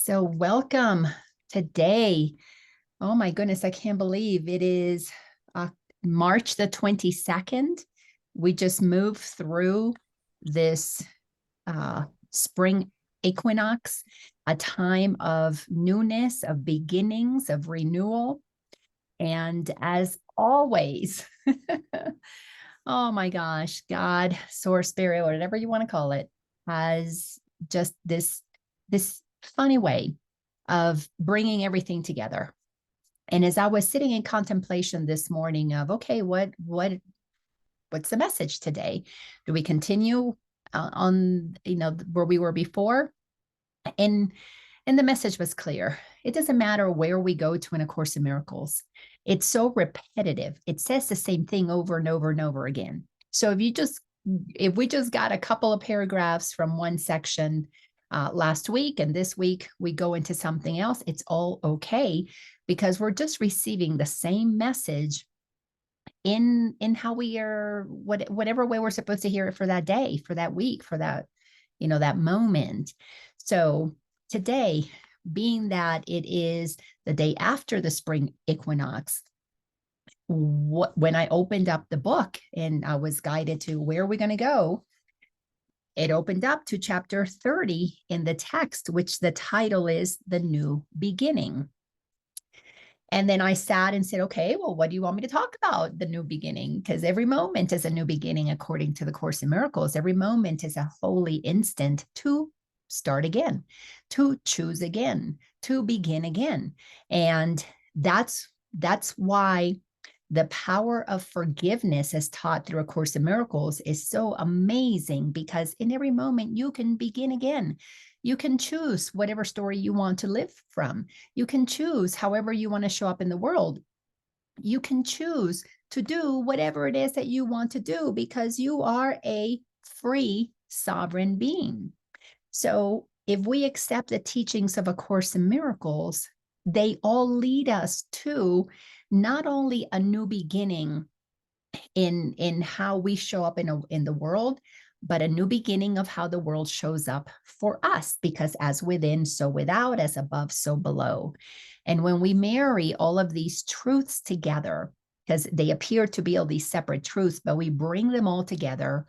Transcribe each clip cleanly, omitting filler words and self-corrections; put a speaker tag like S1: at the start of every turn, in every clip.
S1: So welcome today. Oh my goodness, I can't believe it is uh, March the 22nd. We just moved through this spring equinox, a time of newness, of beginnings, of renewal. And as always, oh my gosh, God, source, spirit, whatever you want to call it, has just this funny way of bringing everything together. And as I was sitting in contemplation this morning of, okay, what's the message today? Do we continue on, where we were before? And and the message was clear. It doesn't matter where we go to in A Course in Miracles. It's so repetitive. It says the same thing over and over and over again. So if we just got a couple of paragraphs from one section last week and this week we go into something else, it's all okay because we're just receiving the same message in how we are, whatever way we're supposed to hear it for that day, for that week, for that, that moment. So today, being that it is the day after the spring equinox, when I opened up the book and I was guided to where are we going to go, it opened up to chapter 30 in the text, which the title is The New Beginning. And then I sat and said, okay, well, what do you want me to talk about? The new beginning? Because every moment is a new beginning, according to the Course in Miracles. Every moment is a holy instant to start again, to choose again, to begin again. And that's why the power of forgiveness as taught through A Course in Miracles is so amazing, because in every moment you can begin again. You can choose whatever story you want to live from. You can choose however you want to show up in the world. You can choose to do whatever it is that you want to do because you are a free sovereign being. So if we accept the teachings of A Course in Miracles, they all lead us to not only a new beginning in how we show up in the world, but a new beginning of how the world shows up for us, because as within, so without, as above, so below. And when we marry all of these truths together, because they appear to be all these separate truths, but we bring them all together,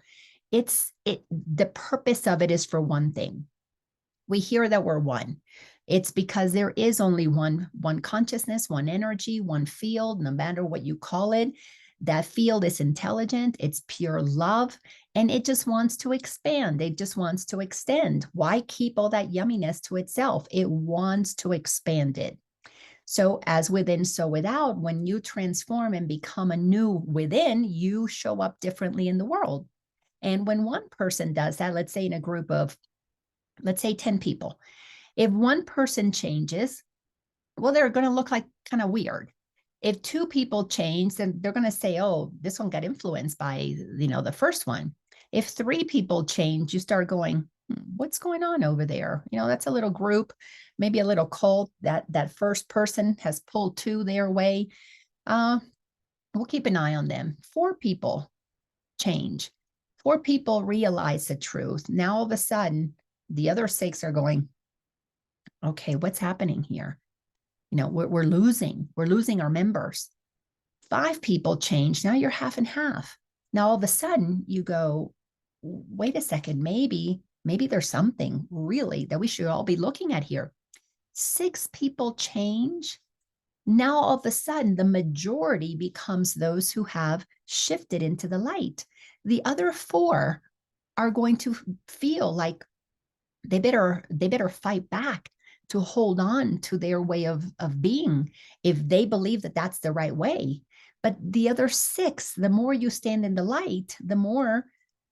S1: the purpose of it is for one thing. We hear that we're one. It's because there is only one consciousness, one energy, one field, no matter what you call it. That field is intelligent, it's pure love, and it just wants to expand. It just wants to extend. Why keep all that yumminess to itself? It wants to expand it. So as within, so without, when you transform and become a new within, you show up differently in the world. And when one person does that, let's say in a group of, let's say 10 people, if one person changes, well, they're going to look like kind of weird. If two people change, then they're going to say, oh, this one got influenced by, the first one. If three people change, you start going, what's going on over there? That's a little group, maybe a little cult that first person has pulled two their way. We'll keep an eye on them. Four people change. Four people realize the truth. Now, all of a sudden, the other six are going, okay, what's happening here? We're losing our members. Five people change. Now you're half and half. Now all of a sudden you go, wait a second, maybe there's something really that we should all be looking at here. Six people change. Now all of a sudden the majority becomes those who have shifted into the light. The other four are going to feel like they better fight back to hold on to their way of being if they believe that that's the right way. But the other six, the more you stand in the light, the more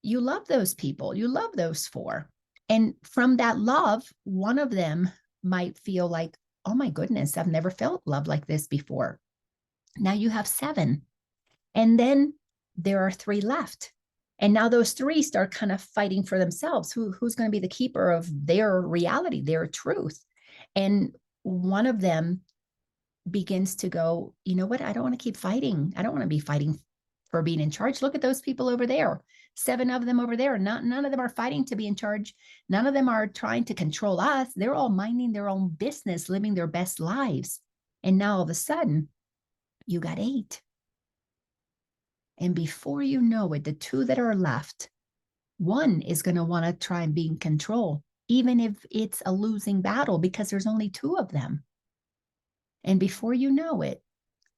S1: you love those people, you love those four. And from that love, one of them might feel like, oh my goodness, I've never felt love like this before. Now you have seven. And then there are three left. And now those three start kind of fighting for themselves. Who's going to be the keeper of their reality, their truth? And one of them begins to go, you know what? I don't want to keep fighting. I don't want to be fighting for being in charge. Look at those people over there. 7 of them over there. None of them are fighting to be in charge. None of them are trying to control us. They're all minding their own business, living their best lives. And now all of a sudden, you got 8. And before you know it, the 2 that are left, one is going to want to try and be in control, even if it's a losing battle, because there's only 2 of them. And before you know it,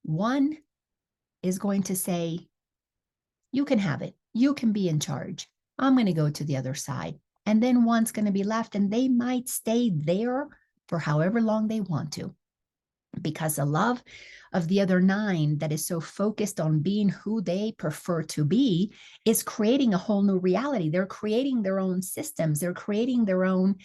S1: one is going to say, you can have it. You can be in charge. I'm going to go to the other side. And then one's going to be left, and they might stay there for however long they want to, because the love of the other 9 that is so focused on being who they prefer to be is creating a whole new reality. They're creating their own systems. They're creating their own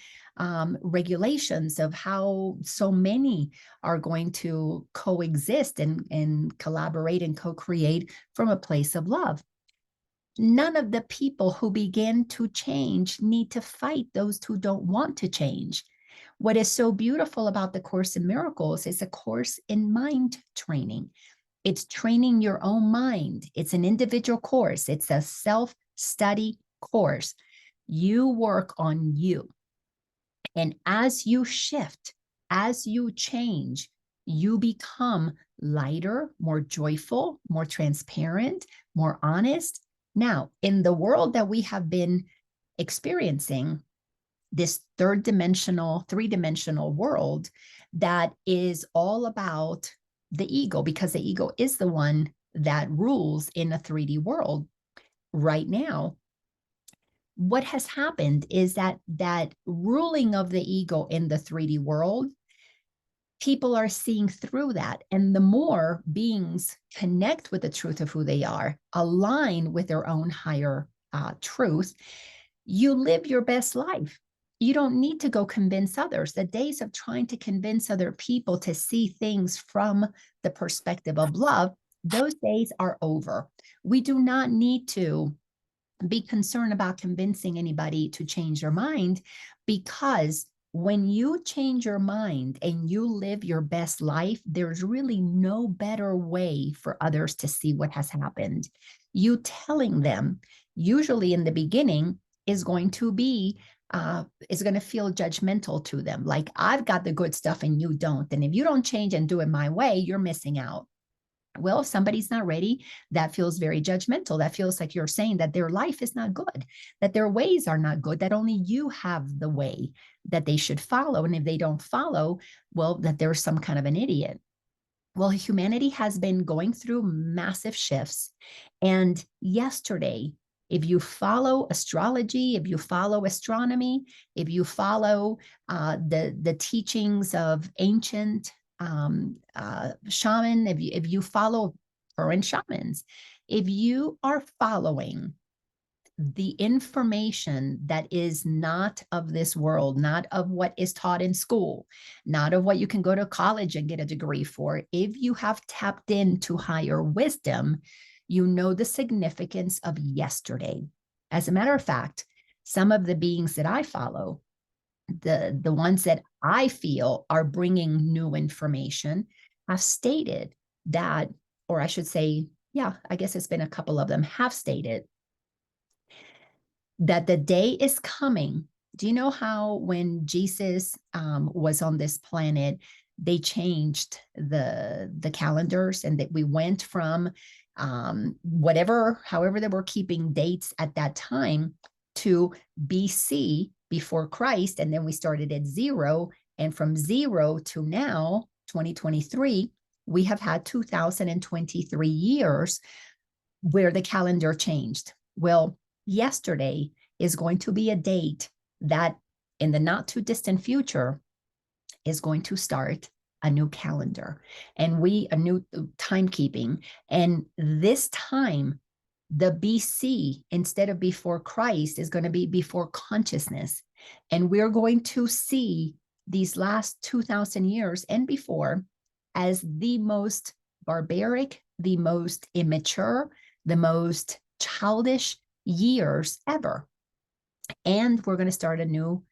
S1: regulations of how so many are going to coexist and collaborate and co-create from a place of love. None of the people who begin to change need to fight those who don't want to change. What is so beautiful about the Course in Miracles is a course in mind training. It's training your own mind. It's an individual course. It's a self-study course. You work on you. And as you shift, as you change, you become lighter, more joyful, more transparent, more honest. Now, in the world that we have been experiencing, this three-dimensional world that is all about the ego, because the ego is the one that rules in a 3D world right now. What has happened is that ruling of the ego in the 3D world, people are seeing through that. And the more beings connect with the truth of who they are, align with their own higher truth, you live your best life. You don't need to go convince others. The days of trying to convince other people to see things from the perspective of love, those days are over. We do not need to be concerned about convincing anybody to change their mind, because when you change your mind and you live your best life, there's really no better way for others to see what has happened. You telling them, usually in the beginning, is going to be is going to feel judgmental to them. Like, I've got the good stuff and you don't. And if you don't change and do it my way, you're missing out. Well, if somebody's not ready, that feels very judgmental. That feels like you're saying that their life is not good, that their ways are not good, that only you have the way that they should follow. And if they don't follow, well, that there's some kind of an idiot. Well, humanity has been going through massive shifts. And yesterday, if you follow astrology, if you follow astronomy, if you follow the teachings of ancient shaman, if you follow current shamans, if you are following the information that is not of this world, not of what is taught in school, not of what you can go to college and get a degree for, if you have tapped into higher wisdom, you know the significance of yesterday. As a matter of fact, some of the beings that I follow, the ones that I feel are bringing new information, have stated that, or I should say, yeah, I guess it's been a couple of them have stated that the day is coming. Do you know how when Jesus was on this planet, they changed the calendars, and that we went from however they were keeping dates at that time, to BC, before Christ, and then we started at 0, and from 0 to now, 2023, we have had 2023 years where the calendar changed. Well, yesterday is going to be a date that in the not too distant future is going to start a new calendar and a new timekeeping. And this time, the BC, instead of before Christ, is going to be before consciousness. And we're going to see these last 2,000 years and before as the most barbaric, the most immature, the most childish years ever. And we're going to start a new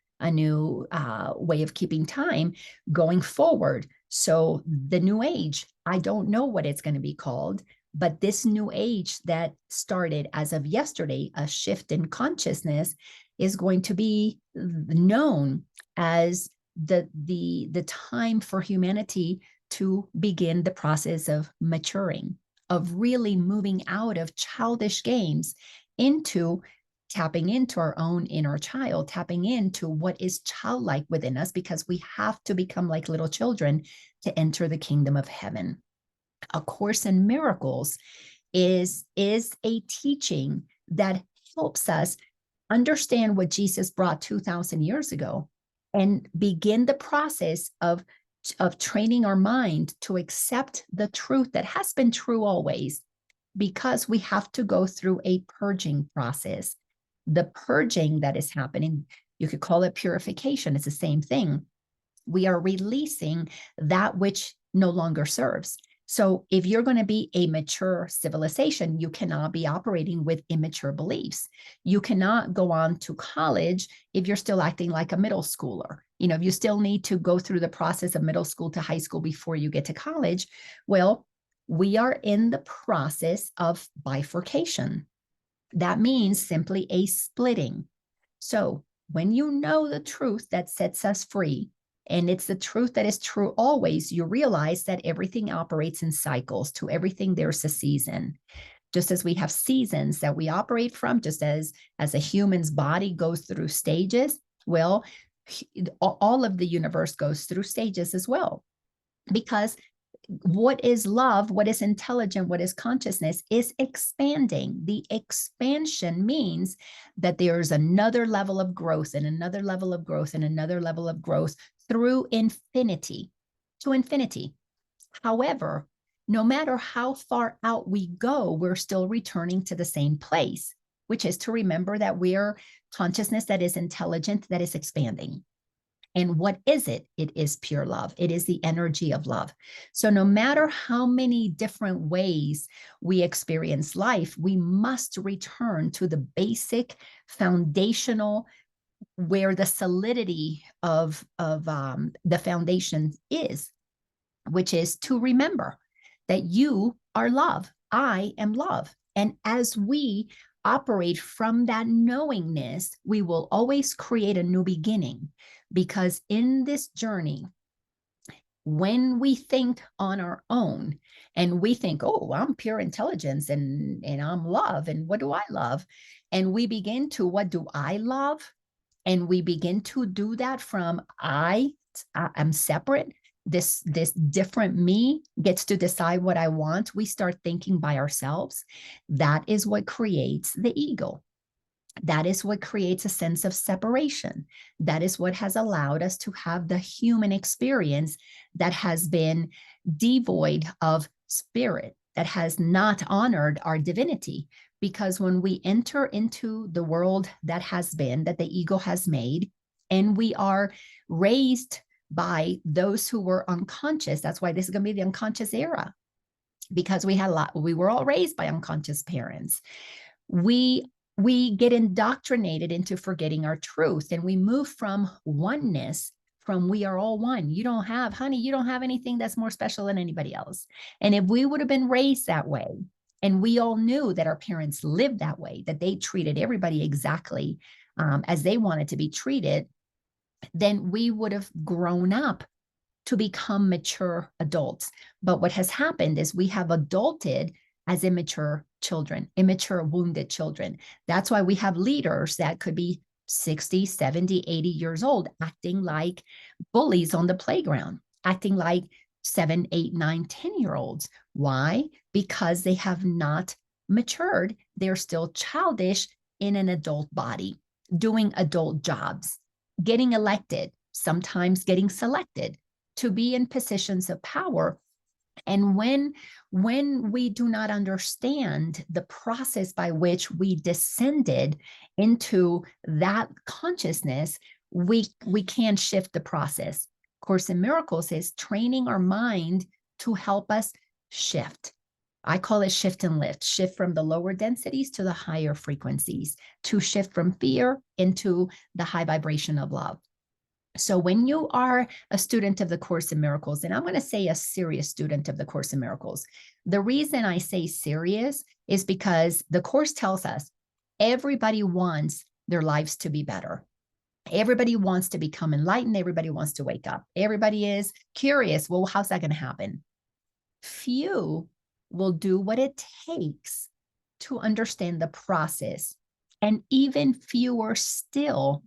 S1: way of keeping time going forward. So the new age, I don't know what it's going to be called, But this new age that started as of yesterday, a shift in consciousness, is going to be known as the time for humanity to begin the process of maturing, of really moving out of childish games into tapping into our own inner child, tapping into what is childlike within us, because we have to become like little children to enter the kingdom of heaven. A Course in Miracles is a teaching that helps us understand what Jesus brought 2,000 years ago and begin the process of training our mind to accept the truth that has been true always, because we have to go through a purging process. The purging that is happening, you could call it purification, it's the same thing. We are releasing that which no longer serves. So if you're going to be a mature civilization, you cannot be operating with immature beliefs. You cannot go on to college if you're still acting like a middle schooler. You know, if you still need to go through the process of middle school to high school before you get to college, well, we are in the process of bifurcation. That means simply a splitting. So when you know the truth that sets us free, and it's the truth that is true always, you realize that everything operates in cycles. To everything, there's a season. Just as we have seasons that we operate from, just as a human's body goes through stages, well, all of the universe goes through stages as well. Because what is love, what is intelligent, what is consciousness is expanding. The expansion means that there's another level of growth and another level of growth and another level of growth through infinity to infinity. However, no matter how far out we go, we're still returning to the same place, which is to remember that we're consciousness that is intelligent, that is expanding. And what is it? It is pure love. It is the energy of love. So no matter how many different ways we experience life, we must return to the basic foundational, where the solidity of the foundation is, which is to remember that you are love. I am love. And as we operate from that knowingness, we will always create a new beginning. Because in this journey, when we think on our own and we think, oh, I'm pure intelligence and I'm love, and what do I love? And we begin to, what do I love? And we begin to do that from I'm separate. This different me gets to decide what I want. We start thinking by ourselves. That is what creates the ego. That is what creates a sense of separation. That is what has allowed us to have the human experience that has been devoid of spirit, that has not honored our divinity. Because when we enter into the world that has been, that the ego has made, and we are raised by those who were unconscious, that's why this is going to be the unconscious era, because we were all raised by unconscious parents. We get indoctrinated into forgetting our truth, and we move from oneness, from we are all one. You don't have, honey, you don't have anything that's more special than anybody else. And if we would have been raised that way, and we all knew that our parents lived that way, that they treated everybody exactly as they wanted to be treated, then we would have grown up to become mature adults. But what has happened is we have adulted as immature children, immature, wounded children. That's why we have leaders that could be 60, 70, 80 years old, acting like bullies on the playground, acting like 7, 8, 9, 10-year-olds. Why? Because they have not matured. They're still childish in an adult body, doing adult jobs, getting elected, sometimes getting selected to be in positions of power. And when we do not understand the process by which we descended into that consciousness, we can't shift the process. Course in Miracles is training our mind to help us shift. I call it shift and lift, shift from the lower densities to the higher frequencies, to shift from fear into the high vibration of love. So when you are a student of the Course in Miracles, and I'm going to say a serious student of the Course in Miracles, the reason I say serious is because the Course tells us everybody wants their lives to be better. Everybody wants to become enlightened. Everybody wants to wake up. Everybody is curious. Well, how's that going to happen? Few will do what it takes to understand the process. And even fewer still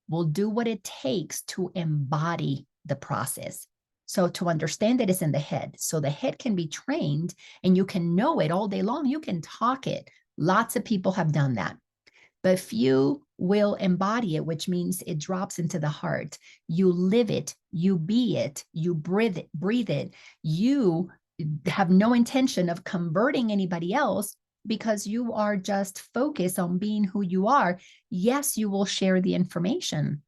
S1: will do what it takes to embody the process. So to understand that it's in the head. So the head can be trained and you can know it all day long. You can talk it. Lots of people have done that. But few will embody it, which means it drops into the heart. You live it, you be it, you breathe it. You have no intention of converting anybody else because you are just focused on being who you are. Yes, you will share the information.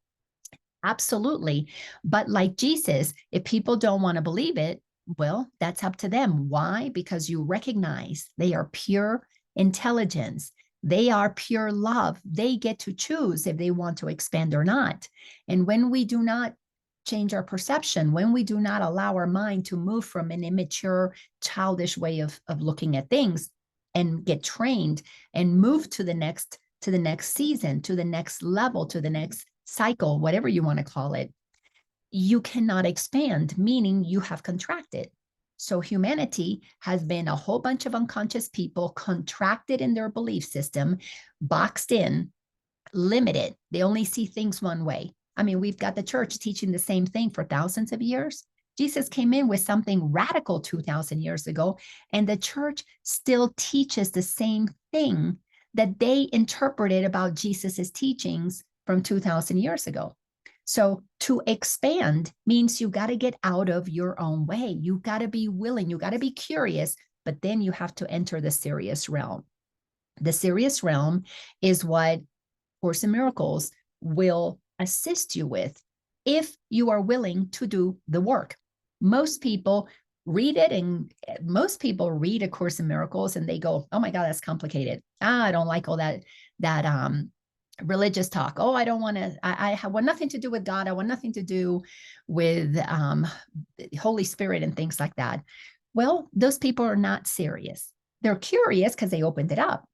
S1: Absolutely. But like Jesus, if people don't want to believe it, well, that's up to them. Why? Because you recognize they are pure intelligence. They are pure love. They get to choose if they want to expand or not. And when we do not change our perception, when we do not allow our mind to move from an immature, childish way of looking at things and get trained and move to the next season, to the next level, to the next cycle, whatever you want to call it, you cannot expand, meaning you have contracted. So humanity has been a whole bunch of unconscious people contracted in their belief system, boxed in, limited. They only see things one way. I mean, we've got the church teaching the same thing for thousands of years. Jesus came in with something radical 2,000 years ago, and the church still teaches the same thing that they interpreted about Jesus's teachings from 2,000 years ago. So to expand means you got to get out of your own way. You got to be willing, you got to be curious, but then you have to enter the serious realm. The serious realm is what Course in Miracles will assist you with if you are willing to do the work. Most people read it, and most people read A Course in Miracles and they go, oh my God, that's complicated. I don't like all that religious talk. Oh, I don't want to, I want nothing to do with God. I want nothing to do with Holy Spirit and things like that. Well, those people are not serious. They're curious because they opened it up.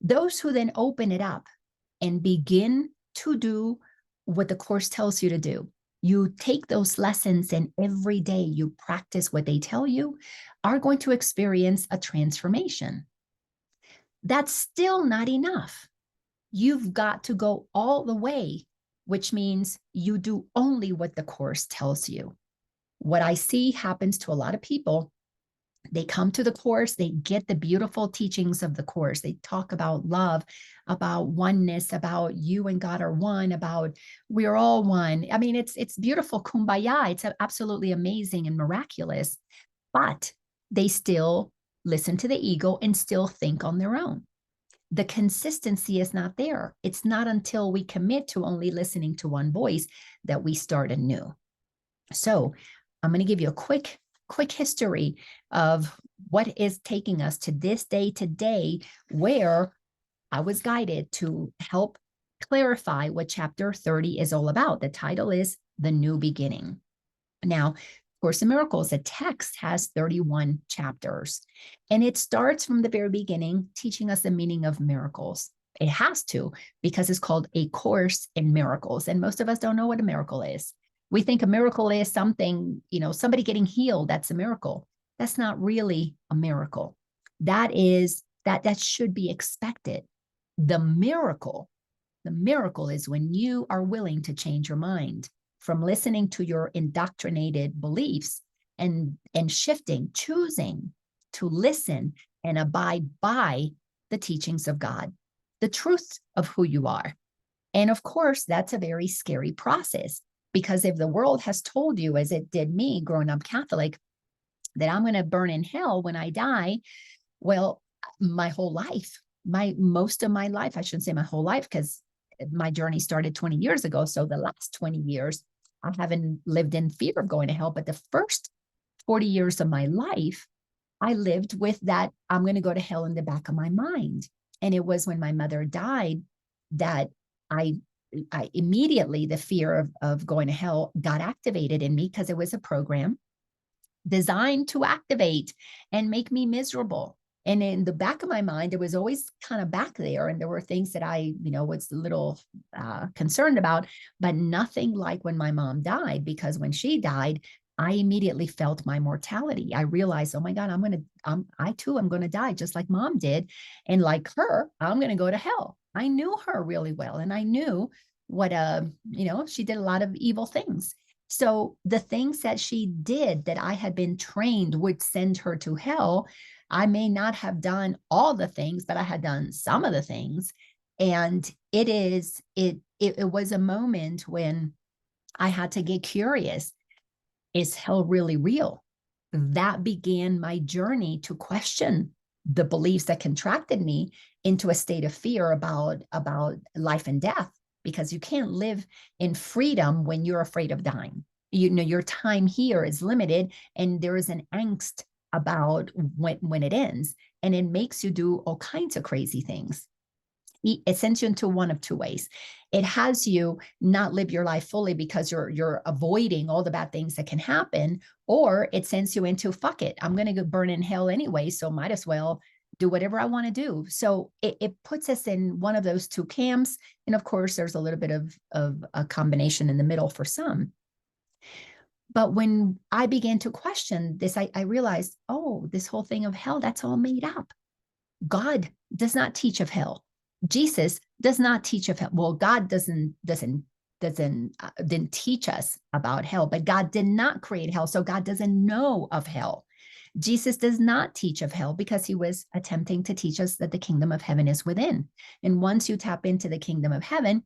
S1: Those who then open it up and begin to do what the Course tells you to do, you take those lessons and every day you practice what they tell you, are going to experience a transformation. That's still not enough. You've got to go all the way, which means you do only what the Course tells you. What I see happens to a lot of people, they come to the Course, they get the beautiful teachings of the Course. They talk about love, about oneness, about you and God are one, about we're all one. I mean, it's beautiful, kumbaya. It's absolutely amazing and miraculous, but they still listen to the ego and still think on their own. The consistency is not there. It's not until we commit to only listening to one voice that we start anew. So I'm going to give you a quick history of what is taking us to this day today, where I was guided to help clarify what chapter 30 is all about. The title is The New Beginning. Now, Course in Miracles, the text has 31 chapters, and it starts from the very beginning, teaching us the meaning of miracles. It has to, because it's called A Course in Miracles, and most of us don't know what a miracle is. We think a miracle is something, somebody getting healed, that's a miracle. That's not really a miracle. That should be expected. The miracle is when you are willing to change your mind from listening to your indoctrinated beliefs and shifting, choosing to listen and abide by the teachings of God, the truth of who you are. And of course, that's a very scary process, because if the world has told you, as it did me growing up Catholic, that I'm going to burn in hell when I die, well, my whole life, most of my life, I shouldn't say my whole life, because my journey started 20 years ago. So the last 20 years, I haven't lived in fear of going to hell. But the first 40 years of my life, I lived with that I'm going to go to hell in the back of my mind. And it was when my mother died that I I immediately, the fear of going to hell got activated in me because it was a program designed to activate and make me miserable. And in the back of my mind, it was always kind of back there. And there were things that I, was a little concerned about, but nothing like when my mom died, because when she died, I immediately felt my mortality. I realized, oh my God, I too am going to die just like mom did. And like her, I'm going to go to hell. I knew her really well. And I knew what, she did a lot of evil things. So the things that she did that I had been trained would send her to hell. I may not have done all the things, but I had done some of the things. And it was a moment when I had to get curious. Is hell really real? That began my journey to question the beliefs that contracted me into a state of fear about life and death, because you can't live in freedom when you're afraid of dying. Your time here is limited, and there is an angst about when it ends, and it makes you do all kinds of crazy things. It sends you into one of two ways. It has you not live your life fully because you're avoiding all the bad things that can happen, or it sends you into, fuck it, I'm going to go burn in hell anyway, so might as well do whatever I want to do. So it puts us in one of those two camps. And of course, there's a little bit of a combination in the middle for some. But when I began to question this, I realized, oh, this whole thing of hell, that's all made up. God does not teach of hell. Jesus does not teach of hell. Well, God didn't teach us about hell, but God did not create hell, so God doesn't know of hell. Jesus does not teach of hell because he was attempting to teach us that the kingdom of heaven is within. And once you tap into the kingdom of heaven,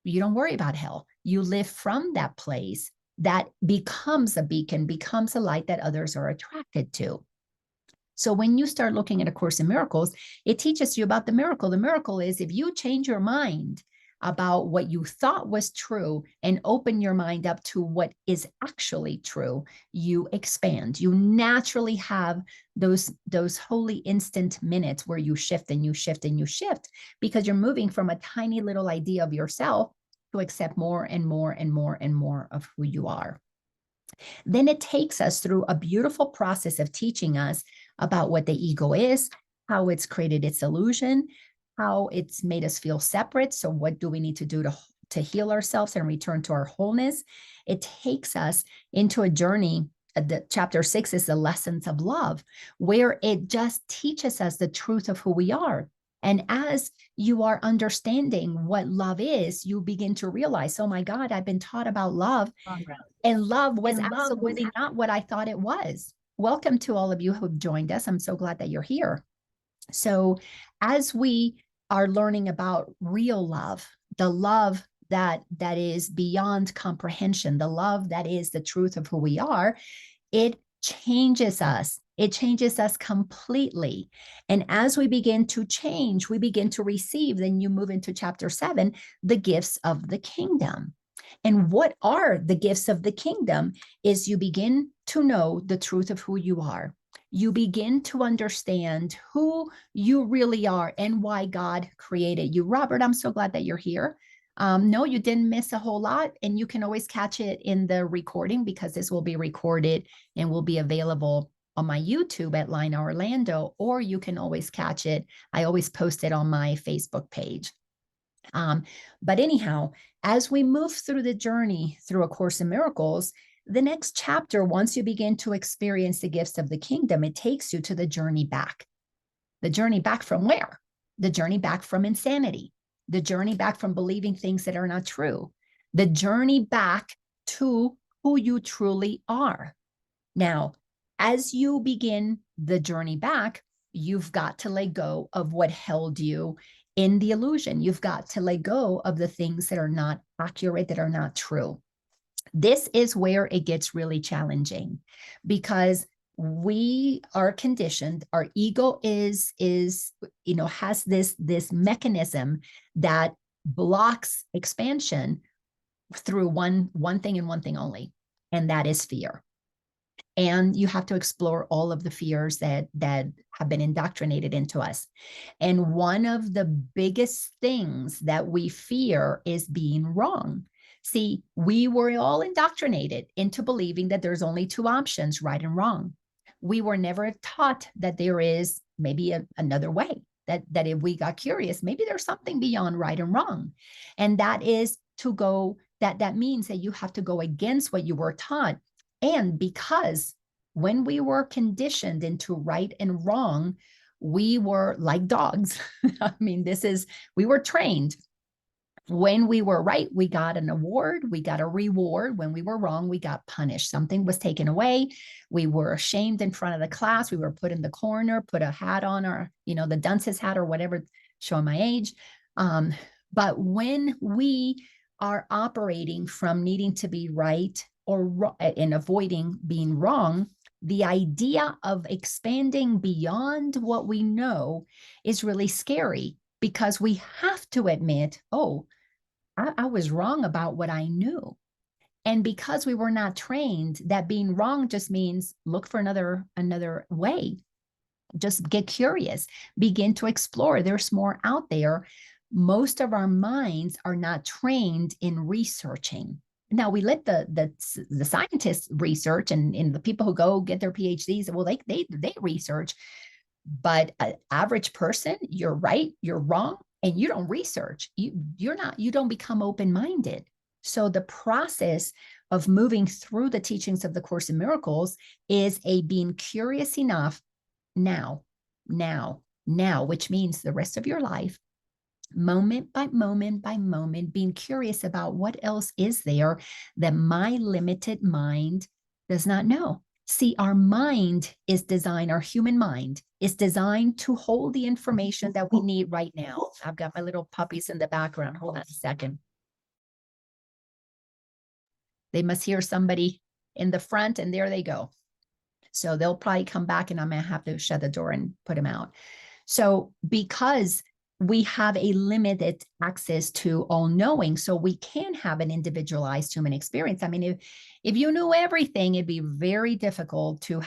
S1: you don't worry about hell. You live from that place that becomes a beacon, becomes a light that others are attracted to. So when you start looking at A Course in Miracles, it teaches you about the miracle. The miracle is if you change your mind about what you thought was true and open your mind up to what is actually true, you expand. You naturally have those holy instant minutes where you shift and you shift and you shift, because you're moving from a tiny little idea of yourself to accept more and more and more and more of who you are. Then it takes us through a beautiful process of teaching us about what the ego is, how it's created its illusion, how it's made us feel separate. So what do we need to do to heal ourselves and return to our wholeness? It takes us into a journey. The chapter 6 is the lessons of love, where it just teaches us the truth of who we are. And as you are understanding what love is, you begin to realize, oh my God, I've been taught about love, and love was absolutely not what I thought it was. Welcome to all of you who've joined us. I'm so glad that you're here. So as we are learning about real love, the love that is beyond comprehension, the love that is the truth of who we are, it changes us. It changes us completely. And as we begin to change, we begin to receive, then you move into chapter 7, the gifts of the kingdom. And what are the gifts of the kingdom is you begin to know the truth of who you are. You begin to understand who you really are and why God created you. Robert, I'm so glad that you're here. No, you didn't miss a whole lot, and you can always catch it in the recording, because this will be recorded and will be available on my YouTube at Laina Orlando, or you can always catch it. I always post it on my Facebook page. But anyhow, as we move through the journey through A Course in Miracles, the next chapter, once you begin to experience the gifts of the kingdom, it takes you to the journey back. The journey back from where? The journey back from insanity. The journey back from believing things that are not true. The journey back to who you truly are. Now, as you begin the journey back, you've got to let go of what held you in the illusion. You've got to let go of the things that are not accurate, that are not true. This is where it gets really challenging, because we are conditioned. Our ego has this mechanism that blocks expansion through one thing and one thing only, and that is fear. And you have to explore all of the fears that have been indoctrinated into us. And one of the biggest things that we fear is being wrong. See, we were all indoctrinated into believing that there's only two options, right and wrong. We were never taught that there is maybe another way, that if we got curious, maybe there's something beyond right and wrong. And that is to go, that means that you have to go against what you were taught. And because when we were conditioned into right and wrong, we were like dogs. I mean, we were trained. When we were right, we got an award, we got a reward. When we were wrong, we got punished. Something was taken away. We were ashamed in front of the class. We were put in the corner, put a hat on, or, the dunce's hat or whatever, showing my age. But when we are operating from needing to be right or and avoiding being wrong, the idea of expanding beyond what we know is really scary, because we have to admit, oh, I was wrong about what I knew. And because we were not trained, that being wrong just means look for another way. Just get curious, begin to explore. There's more out there. Most of our minds are not trained in researching. Now we let the scientists research, and the people who go get their PhDs, well, they research. But an average person, you're right, you're wrong, and you don't research. You don't become open-minded. So the process of moving through the teachings of the Course in Miracles is a being curious enough now, which means the rest of your life, moment by moment by moment, being curious about what else is there that my limited mind does not know. See, our mind is designed, our human mind is designed to hold the information that we need right now. I've got my little puppies in the background. Hold on a second. They must hear somebody in the front, and there they go. So they'll probably come back, and I'm going to have to shut the door and put them out. So because we have a limited access to all knowing, so we can have an individualized human experience. I mean, if you knew everything, it'd be very difficult to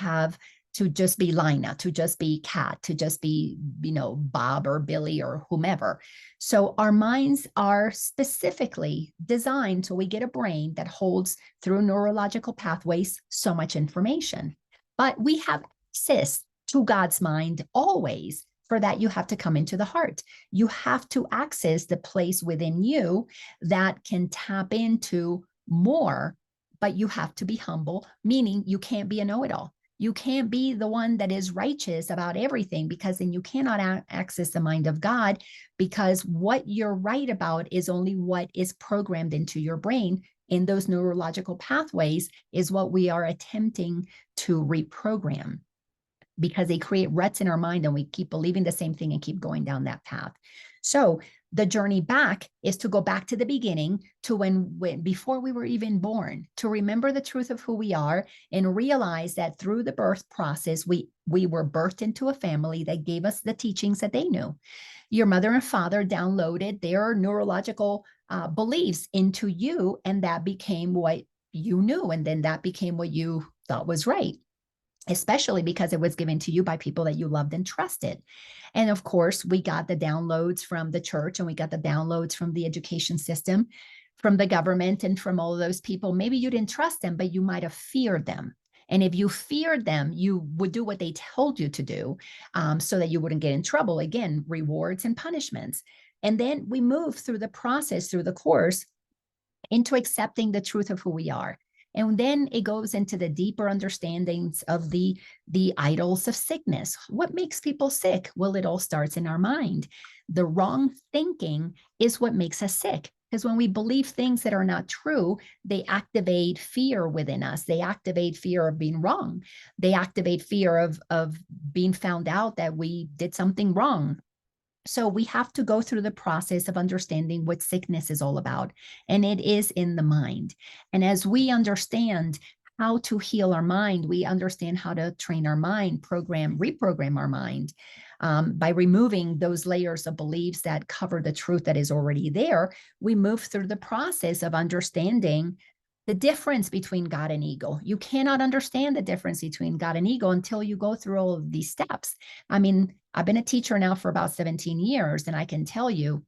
S1: just be Laina, to just be Kat, to just be, Bob or Billy or whomever. So our minds are specifically designed so we get a brain that holds through neurological pathways so much information. But we have access to God's mind always. For that, you have to come into the heart. You have to access the place within you that can tap into more, but you have to be humble, meaning you can't be a know-it-all. You can't be the one that is righteous about everything, because then you cannot access the mind of God, because what you're right about is only what is programmed into your brain. In those neurological pathways is what we are attempting to reprogram, because they create ruts in our mind and we keep believing the same thing and keep going down that path. So the journey back is to go back to the beginning, to when before we were even born, to remember the truth of who we are and realize that through the birth process, we were birthed into a family that gave us the teachings that they knew. Your mother and father downloaded their neurological beliefs into you, and that became what you knew. And then that became what you thought was right, especially because it was given to you by people that you loved and trusted. And of course, we got the downloads from the church, and we got the downloads from the education system, from the government, and from all of those people. Maybe you didn't trust them, but you might have feared them. And if you feared them, you would do what they told you to do, so that you wouldn't get in trouble. Again, rewards and punishments. And then we move through the process, through the course, into accepting the truth of who we are. And then it goes into the deeper understandings of the idols of sickness. What makes people sick? Well, it all starts in our mind. The wrong thinking is what makes us sick. Because when we believe things that are not true, they activate fear within us. They activate fear of being wrong. They activate fear of being found out that we did something wrong. So we have to go through the process of understanding what sickness is all about. And it is in the mind. And as we understand how to heal our mind, we understand how to train our mind, reprogram our mind, by removing those layers of beliefs that cover the truth that is already there. We move through the process of understanding The difference between God and ego. You cannot understand the difference between God and ego until you go through all of these steps. I mean, I've been a teacher now for about 17 years, and I can tell you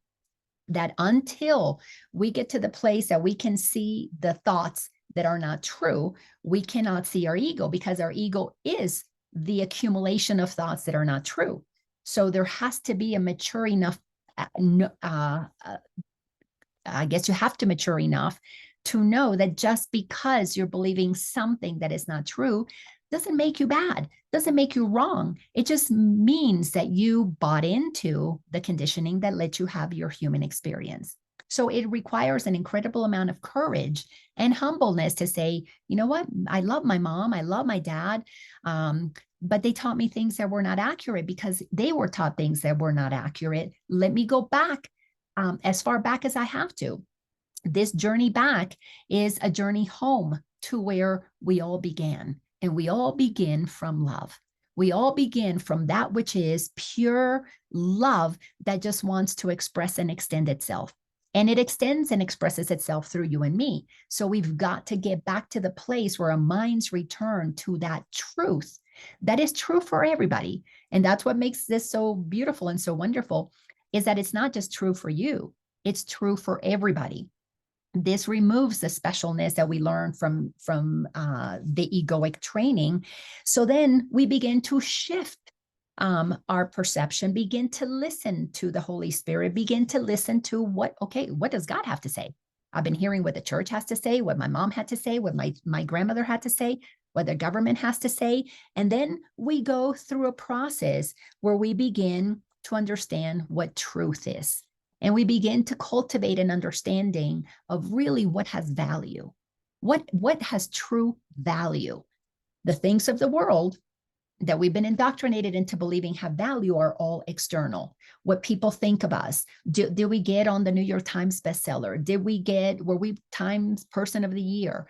S1: that until we get to the place that we can see the thoughts that are not true, we cannot see our ego, because our ego is the accumulation of thoughts that are not true. So there has to be a mature enough, I guess you have to mature enough to know that just because you're believing something that is not true doesn't make you bad, doesn't make you wrong. It just means that you bought into the conditioning that let you have your human experience. So it requires an incredible amount of courage and humbleness to say, you know what, I love my mom, I love my dad, but they taught me things that were not accurate because they were taught things that were not accurate. Let me go back as far back as I have to. This journey back is a journey home to where we all began. And we all begin from love. We all begin from that which is pure love that just wants to express and extend itself. And it extends and expresses itself through you and me. So we've got to get back to the place where our minds return to that truth that is true for everybody. And that's what makes this so beautiful and so wonderful, is that it's not just true for you, it's true for everybody. This removes the specialness that we learn from the egoic training. So then we begin to shift our perception, begin to listen to the Holy Spirit, begin to listen to what does God have to say? I've been hearing what the church has to say, what my mom had to say, what my grandmother had to say, what the government has to say. And then we go through a process where we begin to understand what truth is. And we begin to cultivate an understanding of really what has value, what has true value. The things of the world that we've been indoctrinated into believing have value are all external. What people think of us. Did we get on the New York Times bestseller? Were we Times Person of the Year?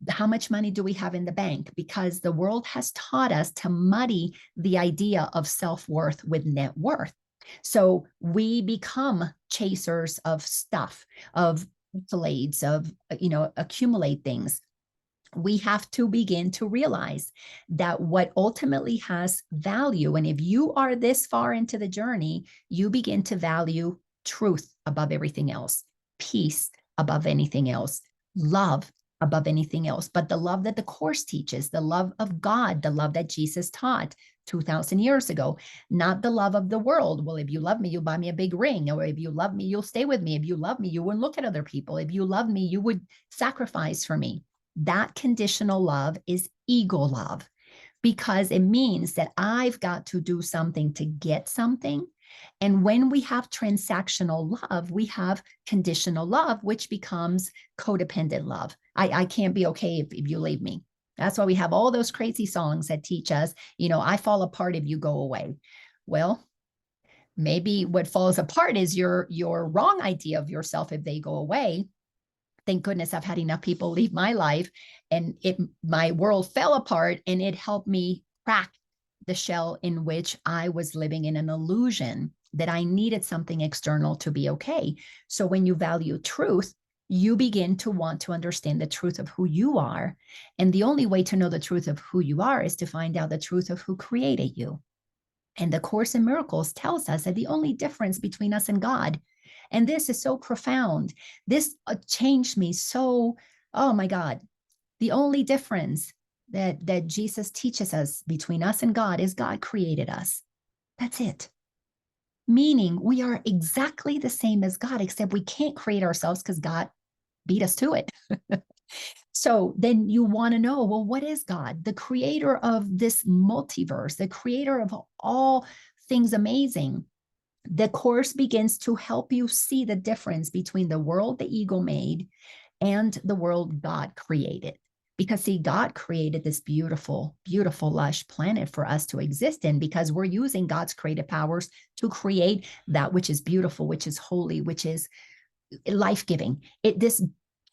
S1: How much money do we have in the bank? Because the world has taught us to muddy the idea of self-worth with net worth. So we become chasers of stuff, of accolades, of, accumulate things. We have to begin to realize that what ultimately has value, and if you are this far into the journey, you begin to value truth above everything else, peace above anything else, love above anything else, but the love that the Course teaches, the love of God, the love that Jesus taught 2,000 years ago, not the love of the world. Well, if you love me, you'll buy me a big ring. Or if you love me, you'll stay with me. If you love me, you wouldn't look at other people. If you love me, you would sacrifice for me. That conditional love is ego love, because it means that I've got to do something to get something. And when we have transactional love, we have conditional love, which becomes codependent love. I can't be okay if you leave me. That's why we have all those crazy songs that teach us, I fall apart if you go away. Well, maybe what falls apart is your wrong idea of yourself if they go away. Thank goodness I've had enough people leave my life, and my world fell apart, and it helped me crack the shell in which I was living in an illusion that I needed something external to be okay. So when you value truth, you begin to want to understand the truth of who you are. And the only way to know the truth of who you are is to find out the truth of who created you. And the Course in Miracles tells us that the only difference between us and God, and this is so profound, this changed me so, oh my God, the only difference that Jesus teaches us between us and God is God created us. That's it. Meaning we are exactly the same as God, except we can't create ourselves because God beat us to it. So then you want to know, well, what is God? The creator of this multiverse, the creator of all things amazing. The Course begins to help you see the difference between the world the ego made and the world God created. Because see, God created this beautiful, beautiful, lush planet for us to exist in, because we're using God's creative powers to create that which is beautiful, which is holy, which is life-giving. This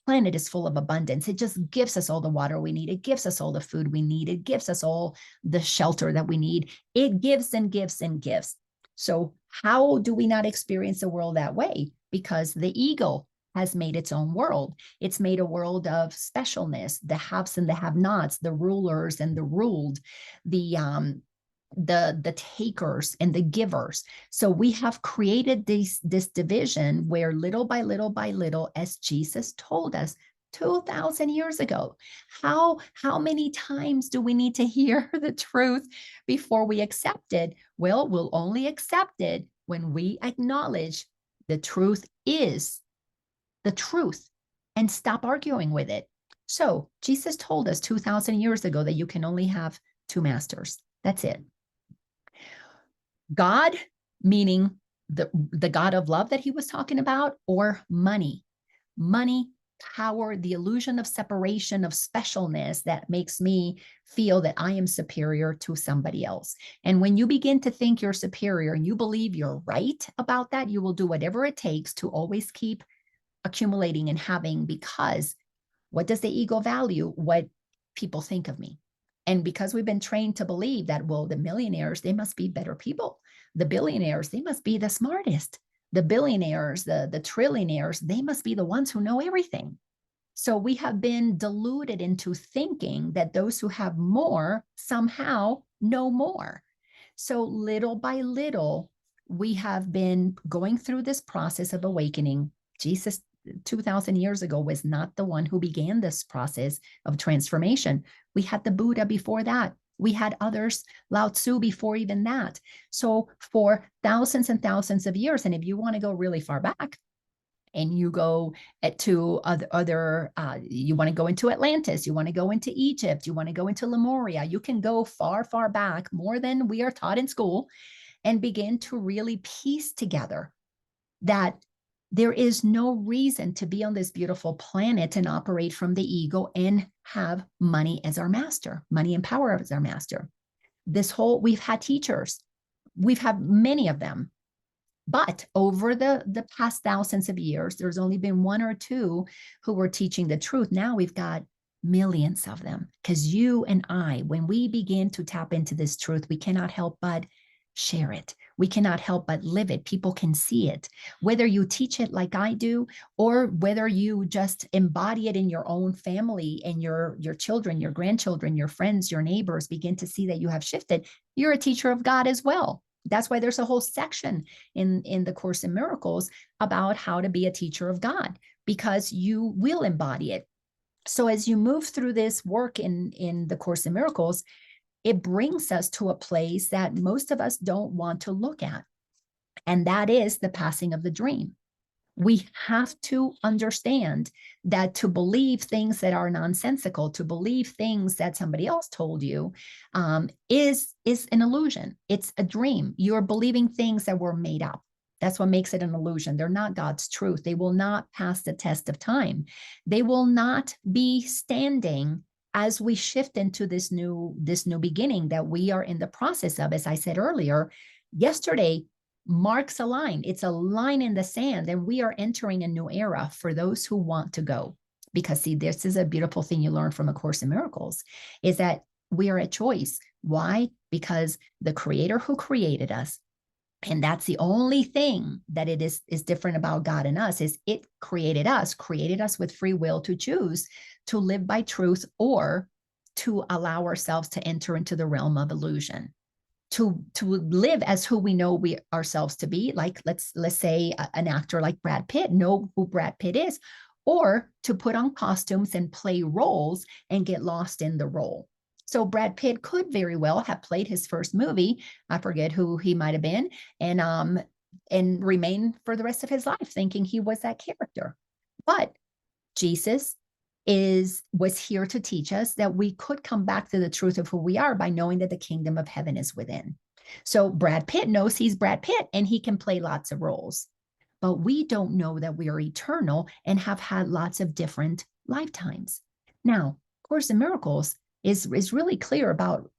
S1: planet is full of abundance. It just gives us all the water we need. It gives us all the food we need. It gives us all the shelter that we need. It gives and gives and gives. So how do we not experience the world that way? Because the ego has made its own world. It's made a world of specialness, the haves and the have-nots, the rulers and the ruled, the takers and the givers. So we have created this division where little by little by little, as Jesus told us 2,000 years ago, how many times do we need to hear the truth before we accept it? Well, we'll only accept it when we acknowledge the truth is the truth and stop arguing with it. So Jesus told us 2,000 years ago that you can only have two masters. That's it. God, meaning the God of love that he was talking about, or money, power, the illusion of separation, of specialness that makes me feel that I am superior to somebody else. And when you begin to think you're superior and you believe you're right about that, you will do whatever it takes to always keep accumulating and having, because what does the ego value? What people think of me. And because we've been trained to believe that, well, the millionaires, they must be better people. The billionaires, they must be the smartest. The billionaires, the trillionaires, they must be the ones who know everything. So we have been deluded into thinking that those who have more somehow know more. So little by little, we have been going through this process of awakening. Jesus 2,000 years ago was not the one who began this process of transformation. We had the Buddha before that. We had others, Lao Tzu, before even that. So for thousands and thousands of years, and if you want to go really far back, and you go to you want to go into Atlantis, you want to go into Egypt, you want to go into Lemuria, you can go far, far back, more than we are taught in school, and begin to really piece together that there is no reason to be on this beautiful planet and operate from the ego and have money as our master, money and power as our master. We've had teachers, we've had many of them, but over the past thousands of years, there's only been one or two who were teaching the truth. Now we've got millions of them, because you and I, when we begin to tap into this truth, we cannot help but share it. We cannot help but live it. People can see it. Whether you teach it like I do, or whether you just embody it in your own family and your children, your grandchildren, your friends, your neighbors begin to see that you have shifted, you're a teacher of God as well. That's why there's a whole section in the Course in Miracles about how to be a teacher of God, because you will embody it. So as you move through this work in the Course in Miracles, it brings us to a place that most of us don't want to look at. And that is the passing of the dream. We have to understand that to believe things that are nonsensical, to believe things that somebody else told you, is an illusion. It's a dream. You're believing things that were made up. That's what makes it an illusion. They're not God's truth. They will not pass the test of time. They will not be standing as we shift into this new beginning that we are in the process of. As I said earlier, yesterday marks a line. It's a line in the sand, and we are entering a new era for those who want to go. Because see, this is a beautiful thing you learn from A Course in Miracles, is that we are a choice. Why? Because the Creator who created us, and that's the only thing that it is different about God and us, is it created us with free will to choose to live by truth, or to allow ourselves to enter into the realm of illusion, to live as who we know we ourselves to be. Like let's say an actor like Brad Pitt, know who Brad Pitt is, or to put on costumes and play roles and get lost in the role. So Brad Pitt could very well have played his first movie, I forget who he might have been, and remain for the rest of his life thinking he was that character. But Jesus was here to teach us that we could come back to the truth of who we are by knowing that the kingdom of heaven is within. So Brad Pitt knows he's Brad Pitt and he can play lots of roles. But we don't know that we are eternal and have had lots of different lifetimes. Now, Course in Miracles is really clear about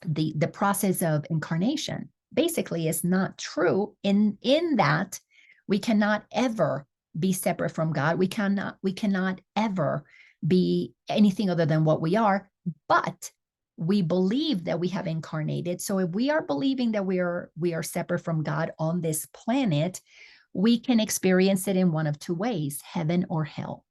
S1: the process of incarnation. Basically, it's not true in that we cannot ever be separate from God. We cannot ever be anything other than what we are, but we believe that we have incarnated. So if we are believing that we are separate from God on this planet, we can experience it in one of two ways, heaven or hell.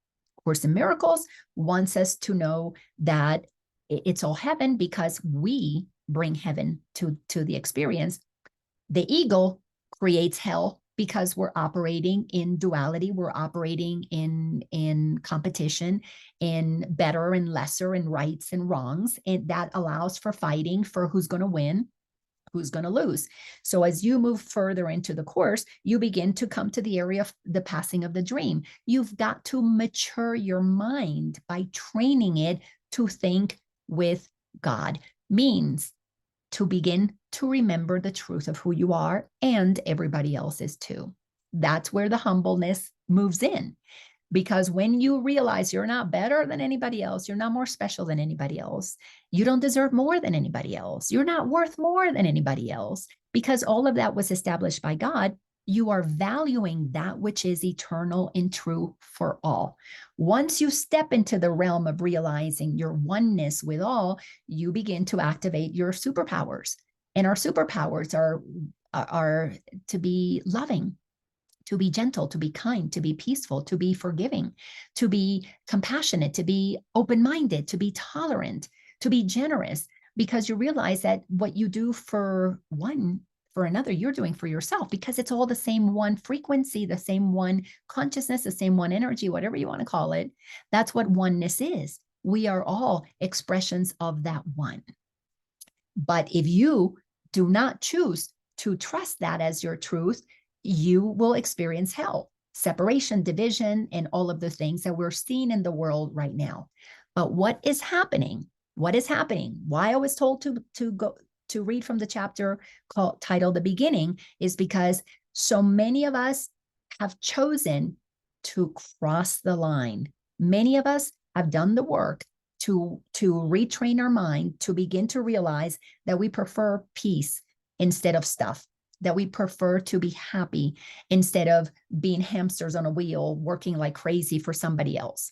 S1: Course in Miracles wants us to know that it's all heaven because we bring heaven to the experience. The ego creates hell because we're operating in duality, we're operating in competition, in better and lesser, and rights and wrongs, and that allows for fighting for who's going to win, who's going to lose. So as you move further into the course, you begin to come to the area of the passing of the dream. You've got to mature your mind by training it to think with God. Means to begin to remember the truth of who you are, and everybody else is too. That's where the humbleness moves in. Because when you realize you're not better than anybody else, you're not more special than anybody else, you don't deserve more than anybody else, you're not worth more than anybody else, because all of that was established by God, you are valuing that which is eternal and true for all. Once you step into the realm of realizing your oneness with all, you begin to activate your superpowers. And our superpowers are to be loving, to be gentle, to be kind, to be peaceful, to be forgiving, to be compassionate, to be open-minded, to be tolerant, to be generous, because you realize that what you do for one, for another, you're doing for yourself, because it's all the same one frequency, the same one consciousness, the same one energy, whatever you want to call it. That's what oneness is. We are all expressions of that one. But if you do not choose to trust that as your truth, you will experience hell, separation, division, and all of the things that we're seeing in the world right now. But what is happening? What is happening? Why I was told to go to read from the chapter titled The Beginning is because so many of us have chosen to cross the line. Many of us have done the work to retrain our mind to begin to realize that we prefer peace instead of stuff, that we prefer to be happy instead of being hamsters on a wheel, working like crazy for somebody else.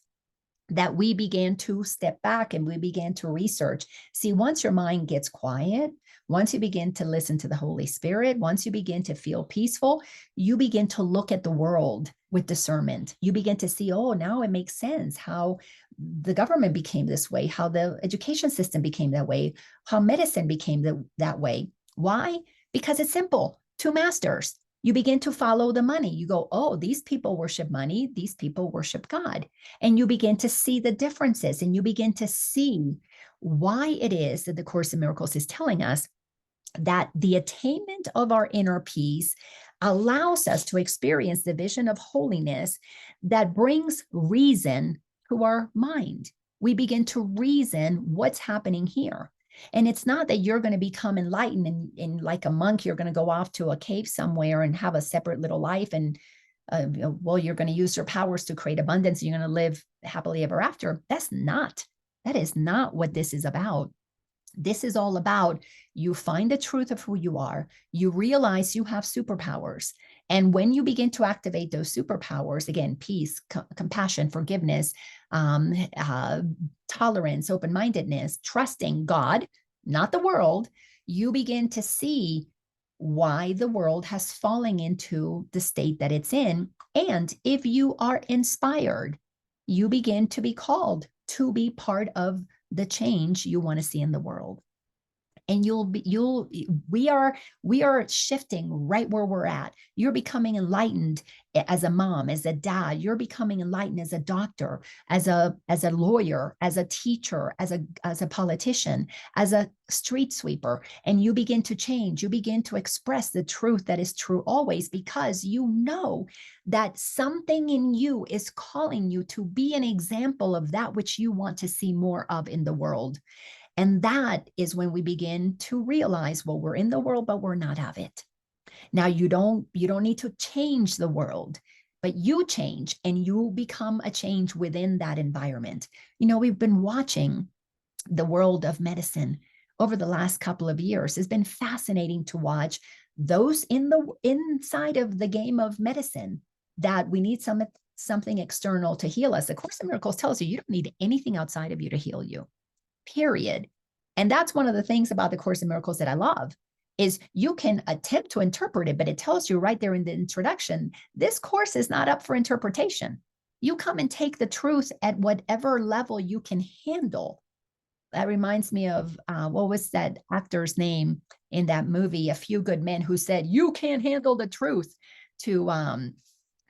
S1: That we began to step back and we began to research. See, once your mind gets quiet, once you begin to listen to the Holy Spirit, once you begin to feel peaceful, you begin to look at the world with discernment. You begin to see, oh, now it makes sense how the government became this way, how the education system became that way, how medicine became that way. Why? Because it's simple. Two masters. You begin to follow the money. You go, oh, these people worship money. These people worship God. And you begin to see the differences, and you begin to see why it is that the Course in Miracles is telling us that the attainment of our inner peace allows us to experience the vision of holiness that brings reason to our mind. We begin to reason what's happening here. And it's not that you're going to become enlightened and like a monk, you're going to go off to a cave somewhere and have a separate little life. And, well, you're going to use your powers to create abundance. You're going to live happily ever after. That is not what this is about. This is all about you find the truth of who you are. You realize you have superpowers. And when you begin to activate those superpowers, again, peace, compassion, forgiveness, tolerance, open-mindedness, trusting God, not the world, you begin to see why the world has fallen into the state that it's in. And if you are inspired, you begin to be called to be part of the change you want to see in the world. And we are shifting right where we're at. You're becoming enlightened as a mom, as a dad. You're becoming enlightened as a doctor, as a lawyer, as a teacher, as a politician, as a street sweeper. And you begin to change. You begin to express the truth that is true always, because you know that something in you is calling you to be an example of that which you want to see more of in the world. And that is when we begin to realize, well, we're in the world, but we're not of it. Now, you don't need to change the world, but you change and you become a change within that environment. You know, we've been watching the world of medicine over the last couple of years. It's been fascinating to watch those inside of the game of medicine that we need something external to heal us. The Course in Miracles tells you don't need anything outside of you to heal you. Period. And that's one of the things about the Course in Miracles that I love, is you can attempt to interpret it, but it tells you right there in the introduction, this course is not up for interpretation. You come and take the truth at whatever level you can handle. That reminds me of what was that actor's name in that movie, A Few Good Men, who said, "You can't handle the truth," to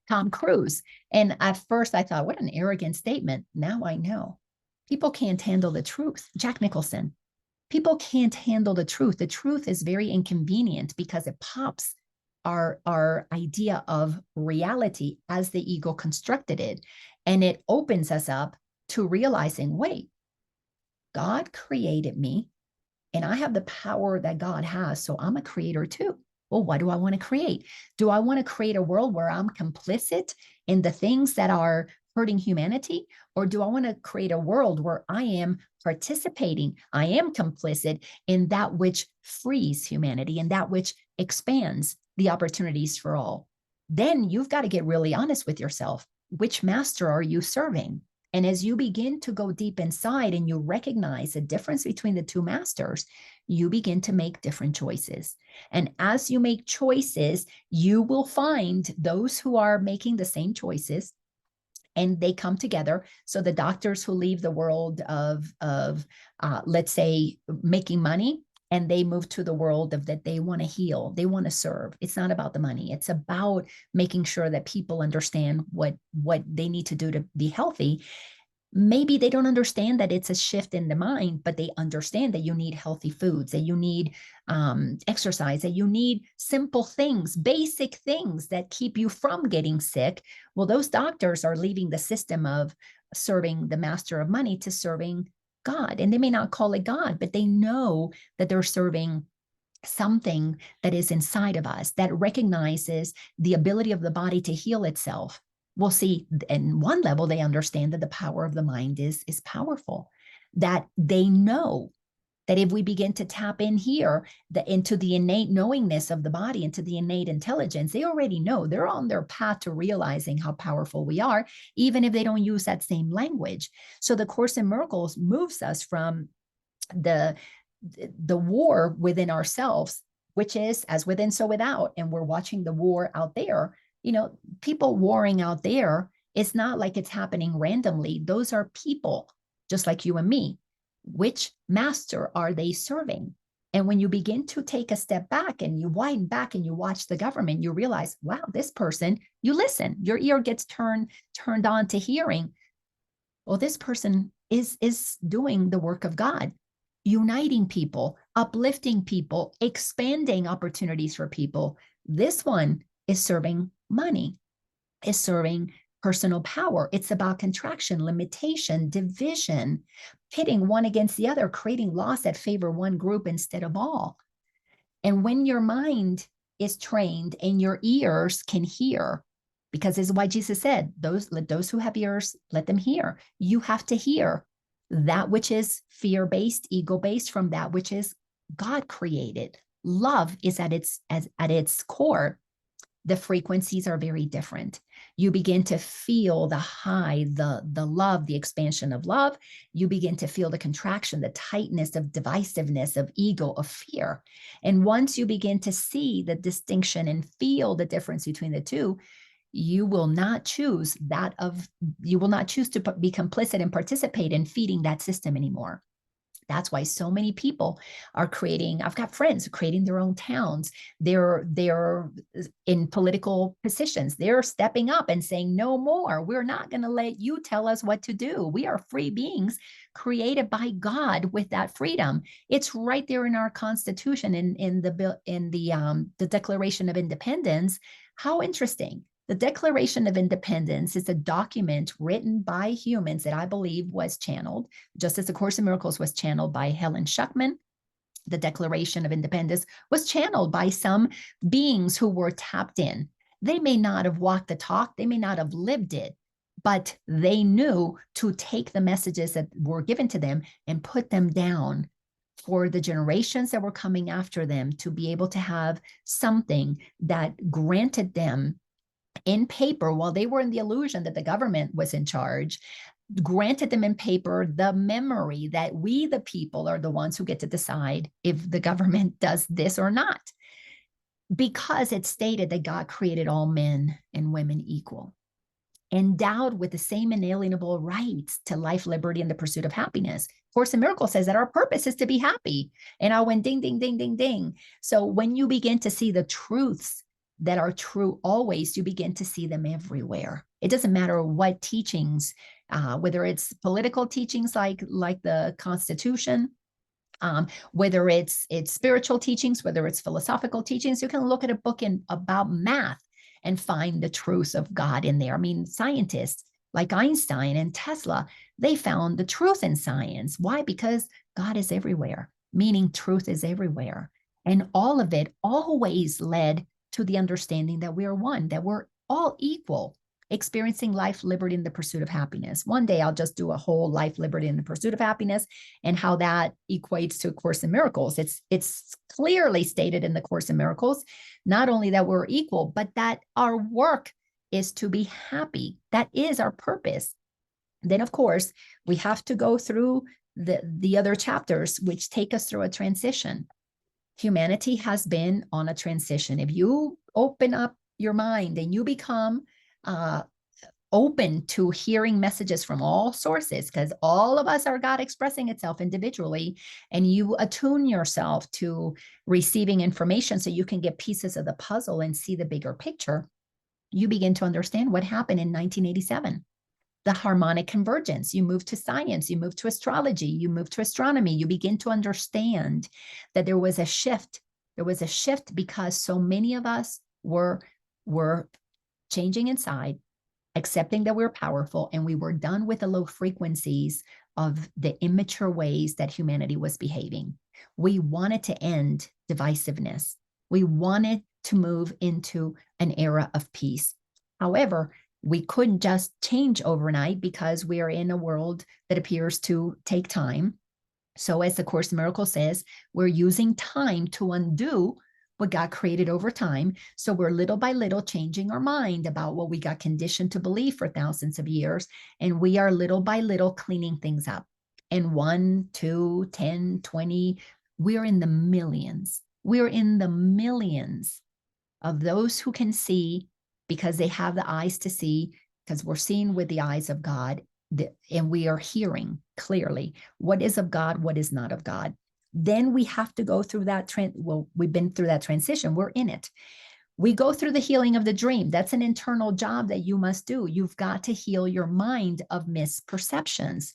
S1: Tom Cruise. And at first I thought, what an arrogant statement. Now I know. People can't handle the truth. Jack Nicholson. People can't handle the truth. The truth is very inconvenient because it pops our idea of reality as the ego constructed it. And it opens us up to realizing, wait, God created me and I have the power that God has. So I'm a creator too. Well, what do I want to create? Do I want to create a world where I'm complicit in the things that are hurting humanity? Or do I want to create a world where I am participating, I am complicit in that which frees humanity and that which expands the opportunities for all? Then you've got to get really honest with yourself. Which master are you serving? And as you begin to go deep inside and you recognize the difference between the two masters, you begin to make different choices. And as you make choices, you will find those who are making the same choices and they come together. So the doctors who leave the world of let's say, making money, and they move to the world of that they want to heal, they want to serve. It's not about the money. It's about making sure that people understand what they need to do to be healthy. Maybe they don't understand that it's a shift in the mind, but they understand that you need healthy foods, that you need exercise, that you need simple things, basic things that keep you from getting sick. Well, those doctors are leaving the system of serving the master of money to serving God. And they may not call it God, but they know that they're serving something that is inside of us that recognizes the ability of the body to heal itself. Well, see, in one level, they understand that the power of the mind is powerful, that they know that if we begin to tap in here into the innate knowingness of the body, into the innate intelligence, they already know. They're on their path to realizing how powerful we are, even if they don't use that same language. So the Course in Miracles moves us from the war within ourselves, which is as within, so without. And we're watching the war out there. You know, people warring out there, it's not like it's happening randomly. Those are people just like you and me. Which master are they serving? And when you begin to take a step back and you widen back and you watch the government, you realize, wow, this person, you listen, your ear gets turned on to hearing, well, this person is doing the work of God, uniting people, uplifting people, expanding opportunities for people. This one is serving money, is serving personal power. It's about contraction, limitation, division, pitting one against the other, creating laws that favor one group instead of all. And when your mind is trained and your ears can hear, because this is why Jesus said, let those who have ears, let them hear. You have to hear that which is fear-based, ego-based from that which is God created. Love is at its core. The frequencies are very different. You begin to feel the high, the love, the expansion of love. You begin to feel the contraction, the tightness of divisiveness, of ego, of fear. And once you begin to see the distinction and feel the difference between the two, you will not choose to be complicit and participate in feeding that system anymore. That's why so many people are creating, I've got friends creating their own towns. They're in political positions. They're stepping up and saying, no more. We're not going to let you tell us what to do. We are free beings created by God with that freedom. It's right there in our Constitution, in the Declaration of Independence. How interesting. The Declaration of Independence is a document written by humans that I believe was channeled, just as the Course in Miracles was channeled by Helen Schuckman. The Declaration of Independence was channeled by some beings who were tapped in. They may not have walked the talk, they may not have lived it, but they knew to take the messages that were given to them and put them down for the generations that were coming after them to be able to have something that granted them in paper, while they were in the illusion that the government was in charge, granted them in paper the memory that we, the people, are the ones who get to decide if the government does this or not, because it stated that God created all men and women equal, endowed with the same inalienable rights to life, liberty, and the pursuit of happiness. Course in Miracles says that our purpose is to be happy. And I went ding, ding, ding, ding, ding. So when you begin to see the truths that are true always, you begin to see them everywhere. It doesn't matter what teachings, whether it's political teachings like the Constitution, whether it's spiritual teachings, whether it's philosophical teachings. You can look at a book about math and find the truth of God in there. I mean, scientists like Einstein and Tesla, they found the truth in science. Why? Because God is everywhere, meaning truth is everywhere. And all of it always led to the understanding that we are one, that we're all equal, experiencing life, liberty, and the pursuit of happiness. One day I'll just do a whole life, liberty, and the pursuit of happiness and how that equates to A Course in Miracles. It's clearly stated in the Course in Miracles, not only that we're equal, but that our work is to be happy. That is our purpose. Then, of course, we have to go through the other chapters, which take us through a transition. Humanity has been on a transition. If you open up your mind and you become open to hearing messages from all sources, because all of us are God expressing itself individually, and you attune yourself to receiving information so you can get pieces of the puzzle and see the bigger picture, you begin to understand what happened in 1987. The harmonic convergence. You move to science, you move to astrology, you move to astronomy. You begin to understand that there was a shift. There was a shift because so many of us were changing inside, accepting that we're powerful, and we were done with the low frequencies of the immature ways that humanity was behaving. We wanted to end divisiveness. We wanted to move into an era of peace. However, we couldn't just change overnight because we are in a world that appears to take time. So as the Course in Miracles says, we're using time to undo what God created over time. So we're little by little changing our mind about what we got conditioned to believe for thousands of years. And we are little by little cleaning things up. And 1, 2, 10, 20, we're in the millions. We're in the millions of those who can see because they have the eyes to see, because we're seeing with the eyes of God, and we are hearing clearly what is of God, what is not of God. Then we have to go through that we've been through that transition. We're in it. We go through the healing of the dream. That's an internal job that you must do. You've got to heal your mind of misperceptions.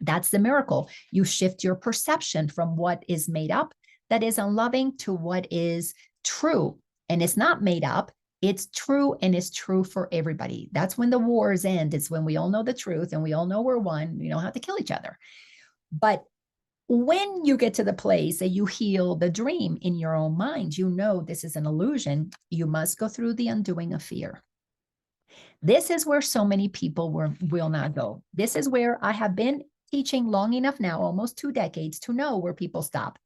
S1: That's the miracle. You shift your perception from what is made up, that is unloving, to what is true. And it's not made up. It's true, and it's true for everybody. That's when the wars end. It's when we all know the truth and we all know we're one. We don't have to kill each other. But when you get to the place that you heal the dream in your own mind, you know this is an illusion. You must go through the undoing of fear. This is where so many people will not go. This is where I have been teaching long enough now, almost 2 decades, to know where people stop.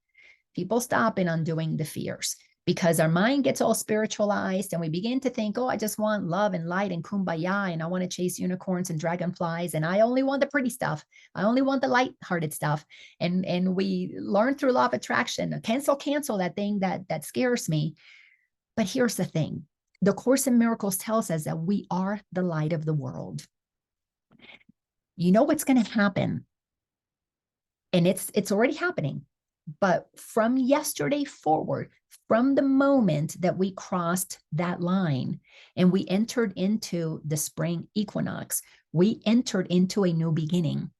S1: People stop in undoing the fears, because our mind gets all spiritualized and we begin to think, oh, I just want love and light and kumbaya, and I want to chase unicorns and dragonflies, and I only want the pretty stuff. I only want the light-hearted stuff. And we learn through law of attraction, cancel that thing that scares me. But here's the thing. The Course in Miracles tells us that we are the light of the world. You know what's going to happen? And it's already happening. But from yesterday forward, from the moment that we crossed that line and we entered into the spring equinox, we entered into a new beginning.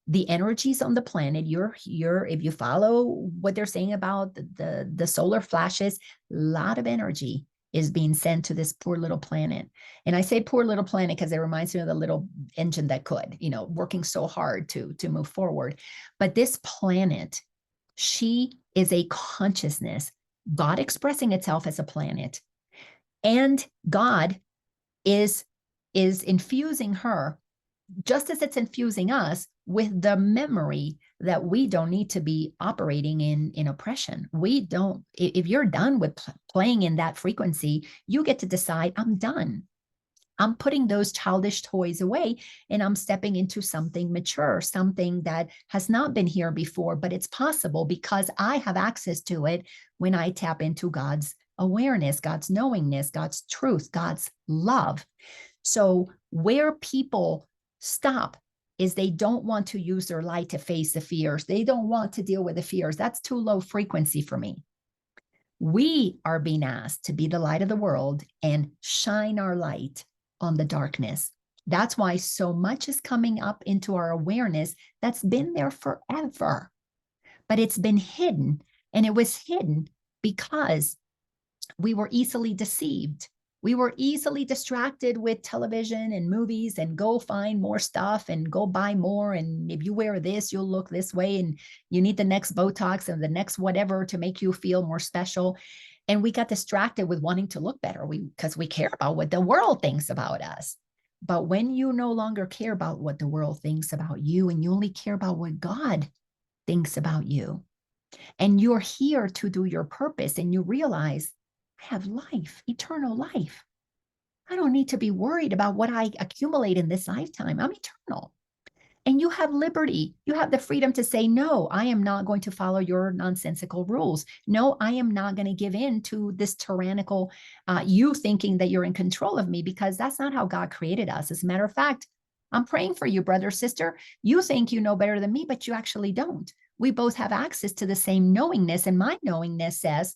S1: The energies on the planet, if you follow what they're saying about the solar flashes, a lot of energy is being sent to this poor little planet. And I say poor little planet because it reminds me of the little engine that could, working so hard to move forward. But this planet, she is a consciousness, God expressing itself as a planet. And God is infusing her, just as it's infusing us, with the memory that we don't need to be operating in oppression. We don't, if you're done with playing in that frequency, you get to decide, I'm done. I'm putting those childish toys away and I'm stepping into something mature, something that has not been here before, but it's possible because I have access to it when I tap into God's awareness, God's knowingness, God's truth, God's love. So where people stop is they don't want to use their light to face the fears. They don't want to deal with the fears. That's too low frequency for me. We are being asked to be the light of the world and shine our light on the darkness. That's why so much is coming up into our awareness that's been there forever, but it's been hidden. And it was hidden because we were easily deceived. We were easily distracted with television and movies and go find more stuff and go buy more. And if you wear this, you'll look this way. And you need the next Botox and the next whatever to make you feel more special. And we got distracted with wanting to look better because we care about what the world thinks about us. But when you no longer care about what the world thinks about you and you only care about what God thinks about you, and you're here to do your purpose and you realize, I have life, eternal life. I don't need to be worried about what I accumulate in this lifetime. I'm eternal. And you have liberty. You have the freedom to say, no, I am not going to follow your nonsensical rules. No, I am not going to give in to this tyrannical, you thinking that you're in control of me, because that's not how God created us. As a matter of fact, I'm praying for you, brother, sister. You think you know better than me, but you actually don't. We both have access to the same knowingness. And my knowingness says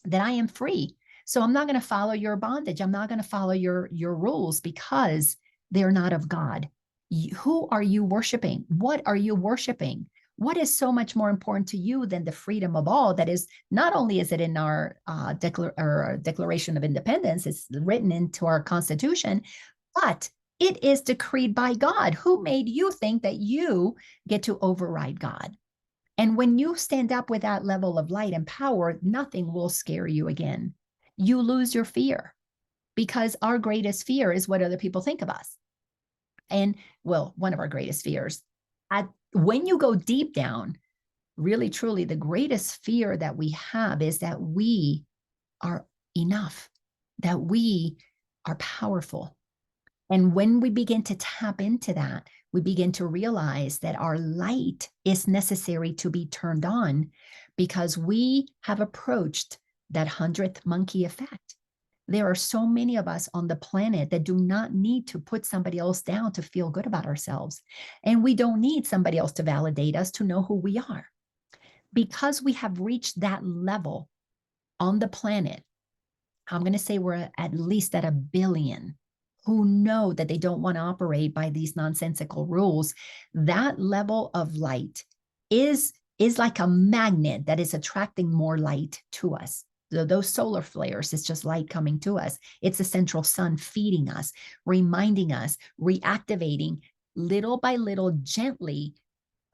S1: that I am free. So I'm not going to follow your bondage. I'm not going to follow your rules because they're not of God. Who are you worshiping? What are you worshiping? What is so much more important to you than the freedom of all? That is, not only is it in our Declaration of Independence, it's written into our Constitution, but it is decreed by God. Who made you think that you get to override God? And when you stand up with that level of light and power, nothing will scare you again. You lose your fear because our greatest fear is what other people think of us. And well, one of our greatest fears. When you go deep down, really, truly, the greatest fear that we have is that we are enough, that we are powerful. And when we begin to tap into that, we begin to realize that our light is necessary to be turned on because we have approached that 100th monkey effect. There are so many of us on the planet that do not need to put somebody else down to feel good about ourselves. And we don't need somebody else to validate us to know who we are. Because we have reached that level on the planet, I'm going to say we're at least at 1 billion who know that they don't want to operate by these nonsensical rules. That level of light is like a magnet that is attracting more light to us. Those solar flares, it's just light coming to us. It's the central sun feeding us, reminding us, reactivating little by little, gently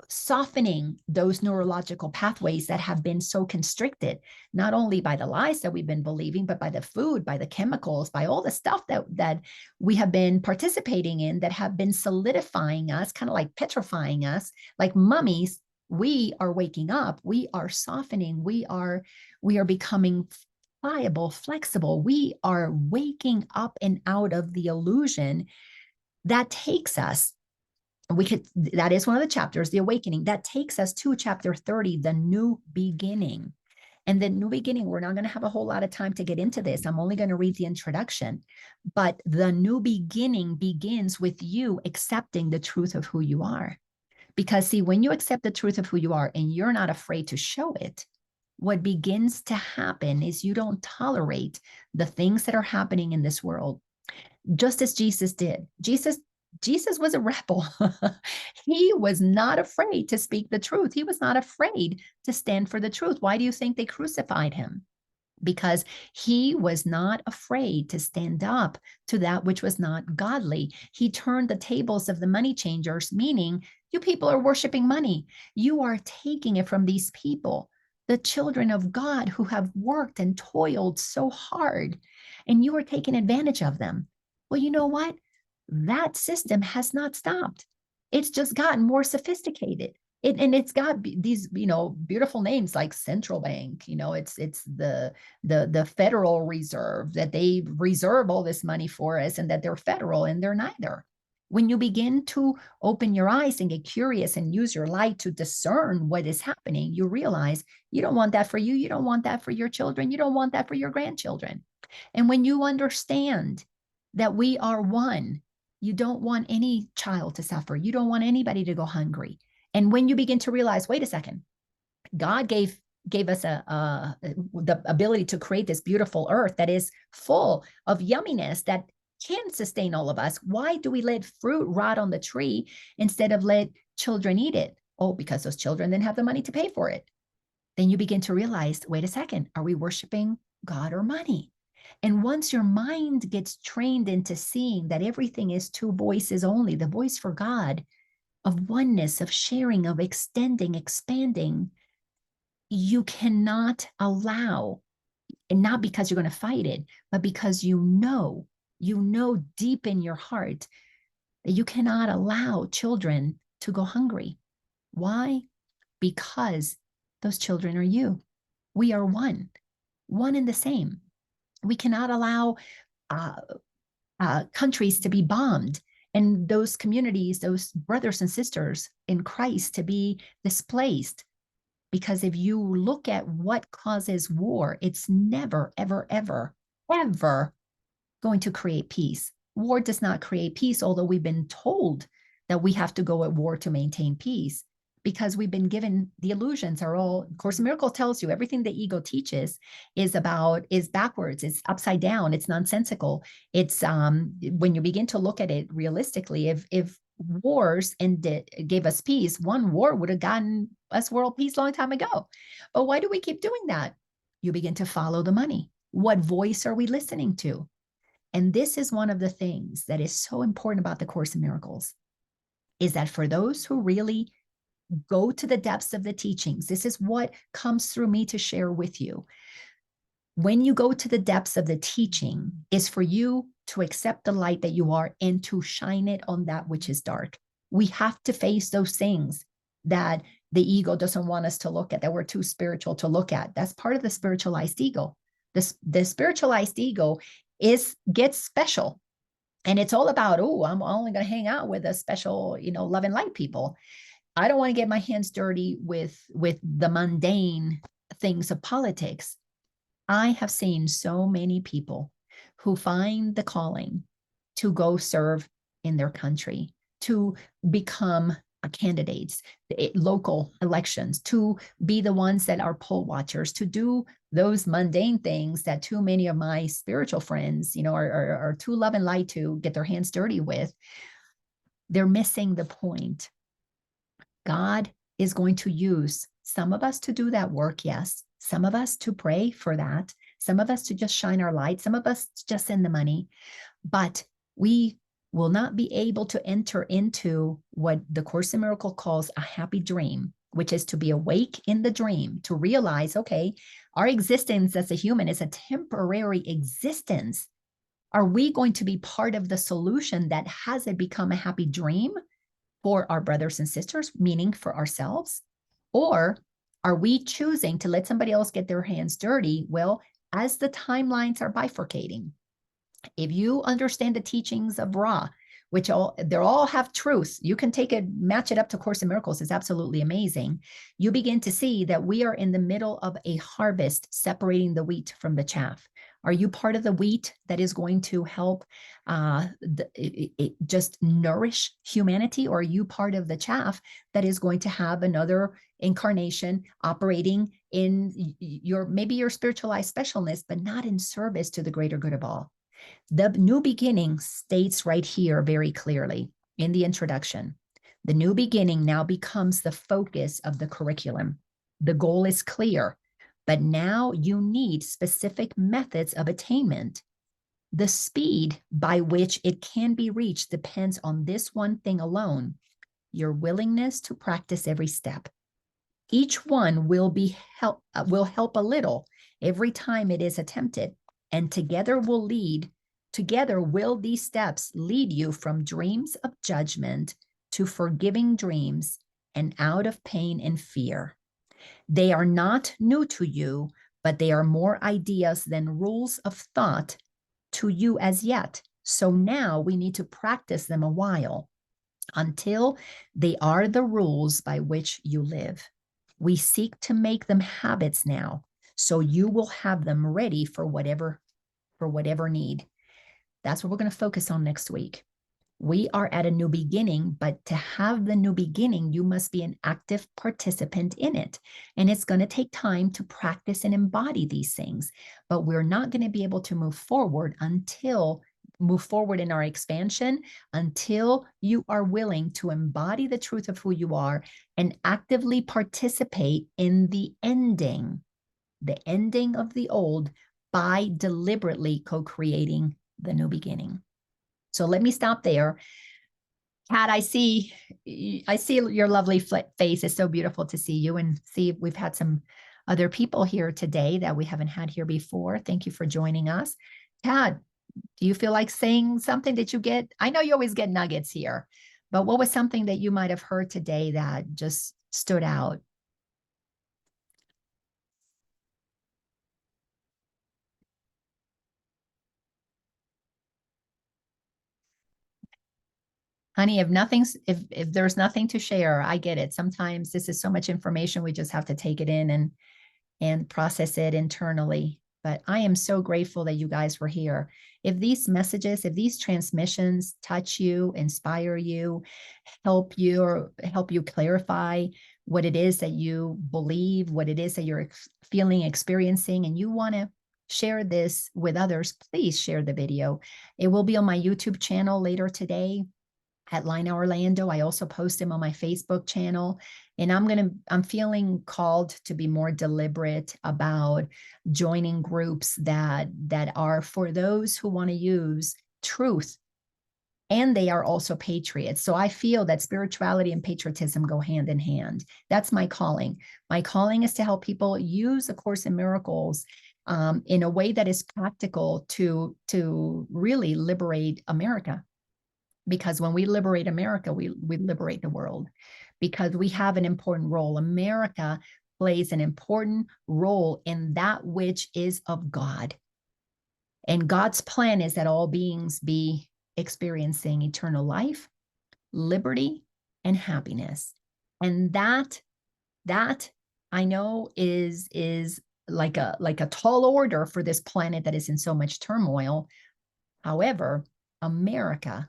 S1: softening those neurological pathways that have been so constricted, not only by the lies that we've been believing, but by the food, by the chemicals, by all the stuff that we have been participating in that have been solidifying us, kind of like petrifying us, like mummies. We are waking up. We are softening. We are becoming pliable, flexible. We are waking up and out of the illusion that takes us. That is one of the chapters, the awakening, that takes us to chapter 30, the new beginning. And the new beginning, we're not going to have a whole lot of time to get into this. I'm only going to read the introduction, but the new beginning begins with you accepting the truth of who you are. Because see, when you accept the truth of who you are and you're not afraid to show it, what begins to happen is you don't tolerate the things that are happening in this world, just as Jesus did. Jesus was a rebel. He was not afraid to speak the truth. He was not afraid to stand for the truth. Why do you think they crucified him? Because he was not afraid to stand up to that which was not godly. He turned the tables of the money changers, meaning you people are worshiping money. You are taking it from these people, the children of God who have worked and toiled so hard, and you are taking advantage of them. Well, you know what? That system has not stopped. It's just gotten more sophisticated. And it's got these, beautiful names like central bank. It's the Federal Reserve, that they reserve all this money for us, and that they're federal, and they're neither. When you begin to open your eyes and get curious and use your light to discern what is happening, you realize you don't want that for you. You don't want that for your children. You don't want that for your grandchildren. And when you understand that we are one, you don't want any child to suffer. You don't want anybody to go hungry. And when you begin to realize, wait a second, God gave us the ability to create this beautiful earth that is full of yumminess, that can sustain all of us. Why do we let fruit rot on the tree instead of let children eat it? Oh, because those children didn't have the money to pay for it. Then you begin to realize, wait a second, are we worshiping God or money? And once your mind gets trained into seeing that everything is two voices only, the voice for God, of oneness, of sharing, of extending, expanding, you cannot allow, and not because you're going to fight it, but because you know deep in your heart that you cannot allow children to go hungry. Why? Because those children are you. We are one and the same. We cannot allow countries to be bombed, and those communities, those brothers and sisters in Christ, to be displaced. Because if you look at what causes war, it's never, ever, ever, ever going to create peace. War does not create peace, although we've been told that we have to go at war to maintain peace, because we've been given the illusions are all, Course in Miracles tells you everything the ego teaches is backwards, it's upside down, it's nonsensical. It's when you begin to look at it realistically, if wars gave us peace, one war would have gotten us world peace a long time ago. But why do we keep doing that? You begin to follow the money. What voice are we listening to? And this is one of the things that is so important about the Course in Miracles, is that for those who really go to the depths of the teachings, this is what comes through me to share with you. When you go to the depths of the teaching, is for you to accept the light that you are and to shine it on that which is dark. We have to face those things that the ego doesn't want us to look at, that we're too spiritual to look at. That's part of the spiritualized ego. The spiritualized ego gets special. And it's all about, oh, I'm only going to hang out with a special, love and light people. I don't want to get my hands dirty with the mundane things of politics. I have seen so many people who find the calling to go serve in their country, to become candidates, local elections, to be the ones that are poll watchers, to do those mundane things that too many of my spiritual friends, are too love and light to get their hands dirty with. They're missing the point. God is going to use some of us to do that work, yes. Some of us to pray for that. Some of us to just shine our light. Some of us to just send the money. But we will not be able to enter into what the Course in Miracles calls a happy dream, which is to be awake in the dream, to realize, okay, our existence as a human is a temporary existence. Are we going to be part of the solution that has it become a happy dream for our brothers and sisters, meaning for ourselves? Or are we choosing to let somebody else get their hands dirty? Well, as the timelines are bifurcating, if you understand the teachings of Ra, which they all have truth, you can match it up to Course in Miracles. It's absolutely amazing. You begin to see that we are in the middle of a harvest, separating the wheat from the chaff. Are you part of the wheat that is going to help just nourish humanity? Or are you part of the chaff that is going to have another incarnation operating in maybe your spiritualized specialness, but not in service to the greater good of all? The new beginning states right here very clearly in the introduction. The new beginning now becomes the focus of the curriculum. The goal is clear, but now you need specific methods of attainment. The speed by which it can be reached depends on this one thing alone: your willingness to practice every step. Each one will help a little every time it is attempted, and together will these steps lead you from dreams of judgment to forgiving dreams and out of pain and fear. They are not new to you, but they are more ideas than rules of thought to you as yet. So now we need to practice them a while until they are the rules by which you live. We seek to make them habits now, so you will have them ready for whatever need. That's what we're going to focus on next week. We are at a new beginning, but to have the new beginning, you must be an active participant in it. And it's going to take time to practice and embody these things. But we're not going to be able to move forward in our expansion until you are willing to embody the truth of who you are and actively participate in the ending of the old by deliberately co-creating the new beginning. So let me stop there. Kat, I see your lovely face. It's so beautiful to see you, and see we've had some other people here today that we haven't had here before. Thank you for joining us. Kat, do you feel like saying something that you get? I know you always get nuggets here, but what was something that you might have heard today that just stood out? Honey, if there's nothing to share, I get it. Sometimes this is so much information, we just have to take it in and process it internally. But I am so grateful that you guys were here. If these messages, if these transmissions touch you, inspire you, help you clarify what it is that you believe, what it is that you're feeling, experiencing, and you want to share this with others, please share the video. It will be on my YouTube channel later today at Laina Orlando. I also post them on my Facebook channel. And I'm feeling called to be more deliberate about joining groups that are for those who want to use truth, and they are also patriots. So I feel that spirituality and patriotism go hand in hand. That's my calling. My calling is to help people use A Course in Miracles in a way that is practical to really liberate America. Because when we liberate America, we liberate the world, because we have an important role. America plays an important role in that which is of God. And God's plan is that all beings be experiencing eternal life, liberty, and happiness. And that I know is like a tall order for this planet that is in so much turmoil. However, America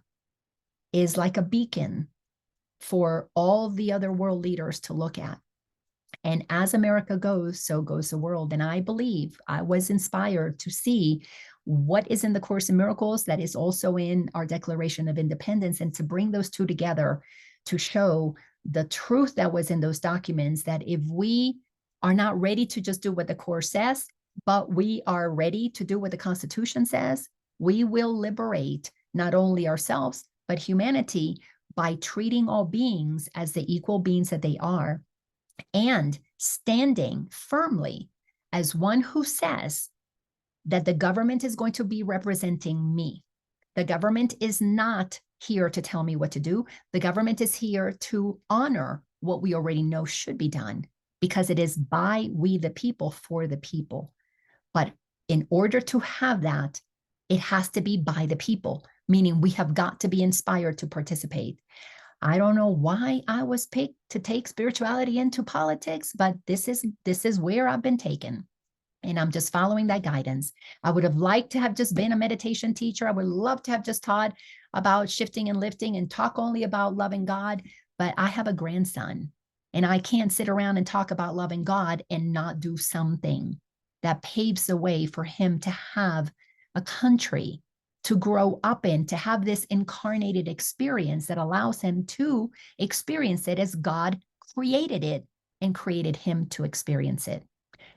S1: is like a beacon for all the other world leaders to look at. And as America goes, so goes the world. And I believe I was inspired to see what is in the Course in Miracles that is also in our Declaration of Independence, and to bring those two together to show the truth that was in those documents, that if we are not ready to just do what the Course says, but we are ready to do what the Constitution says, we will liberate not only ourselves, but humanity, by treating all beings as the equal beings that they are, and standing firmly as one who says that the government is going to be representing me. The government is not here to tell me what to do. The government is here to honor what we already know should be done, because it is by we the people, for the people. But in order to have that, it has to be by the people, meaning we have got to be inspired to participate. I don't know why I was picked to take spirituality into politics, but this is where I've been taken. And I'm just following that guidance. I would have liked to have just been a meditation teacher. I would love to have just taught about shifting and lifting and talk only about loving God. But I have a grandson, and I can't sit around and talk about loving God and not do something that paves the way for him to have a country to grow up in, to have this incarnated experience that allows him to experience it as God created it and created him to experience it.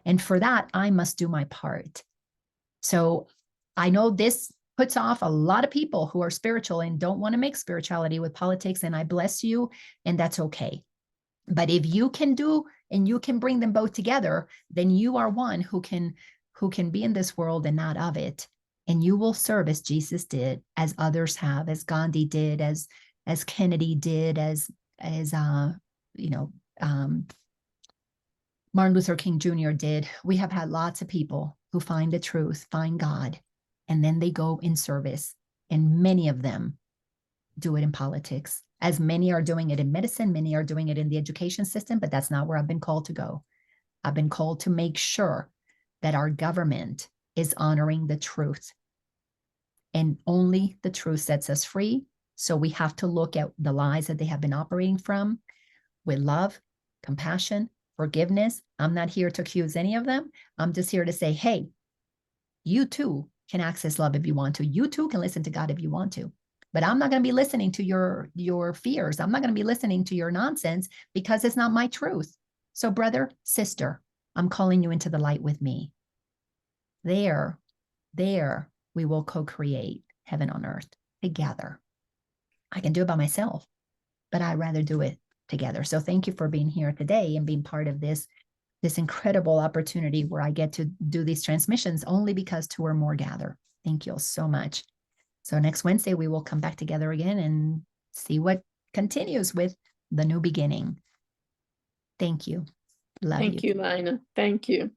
S1: And for that, I must do my part. So I know this puts off a lot of people who are spiritual and don't want to make spirituality with politics, and I bless you, and that's okay. But if you can do and you can bring them both together, then you are one who can be in this world and not of it. And you will serve as Jesus did, as others have, as Gandhi did, as Kennedy did, as Martin Luther King Jr. did. We have had lots of people who find the truth, find God, and then they go in service. And many of them do it in politics, as many are doing it in medicine, many are doing it in the education system, but that's not where I've been called to go. I've been called to make sure that our government is honoring the truth. And only the truth sets us free. So we have to look at the lies that they have been operating from with love, compassion, forgiveness. I'm not here to accuse any of them. I'm just here to say, hey, you too can access love if you want to. You too can listen to God if you want to. But I'm not going to be listening to your fears. I'm not going to be listening to your nonsense because it's not my truth. So brother, sister, I'm calling you into the light with me. There we will co-create heaven on earth together. I can do it by myself, but I'd rather do it together. So thank you for being here today and being part of this incredible opportunity where I get to do these transmissions only because two or more gather. Thank you all so much. So next Wednesday, we will come back together again and see what continues with the new beginning. Thank you. Love you.
S2: Thank you, Laina. Thank you.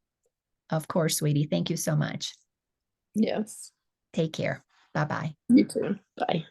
S1: Of course, sweetie. Thank you so much.
S2: Yes.
S1: Take care. Bye-bye.
S2: You too. Bye.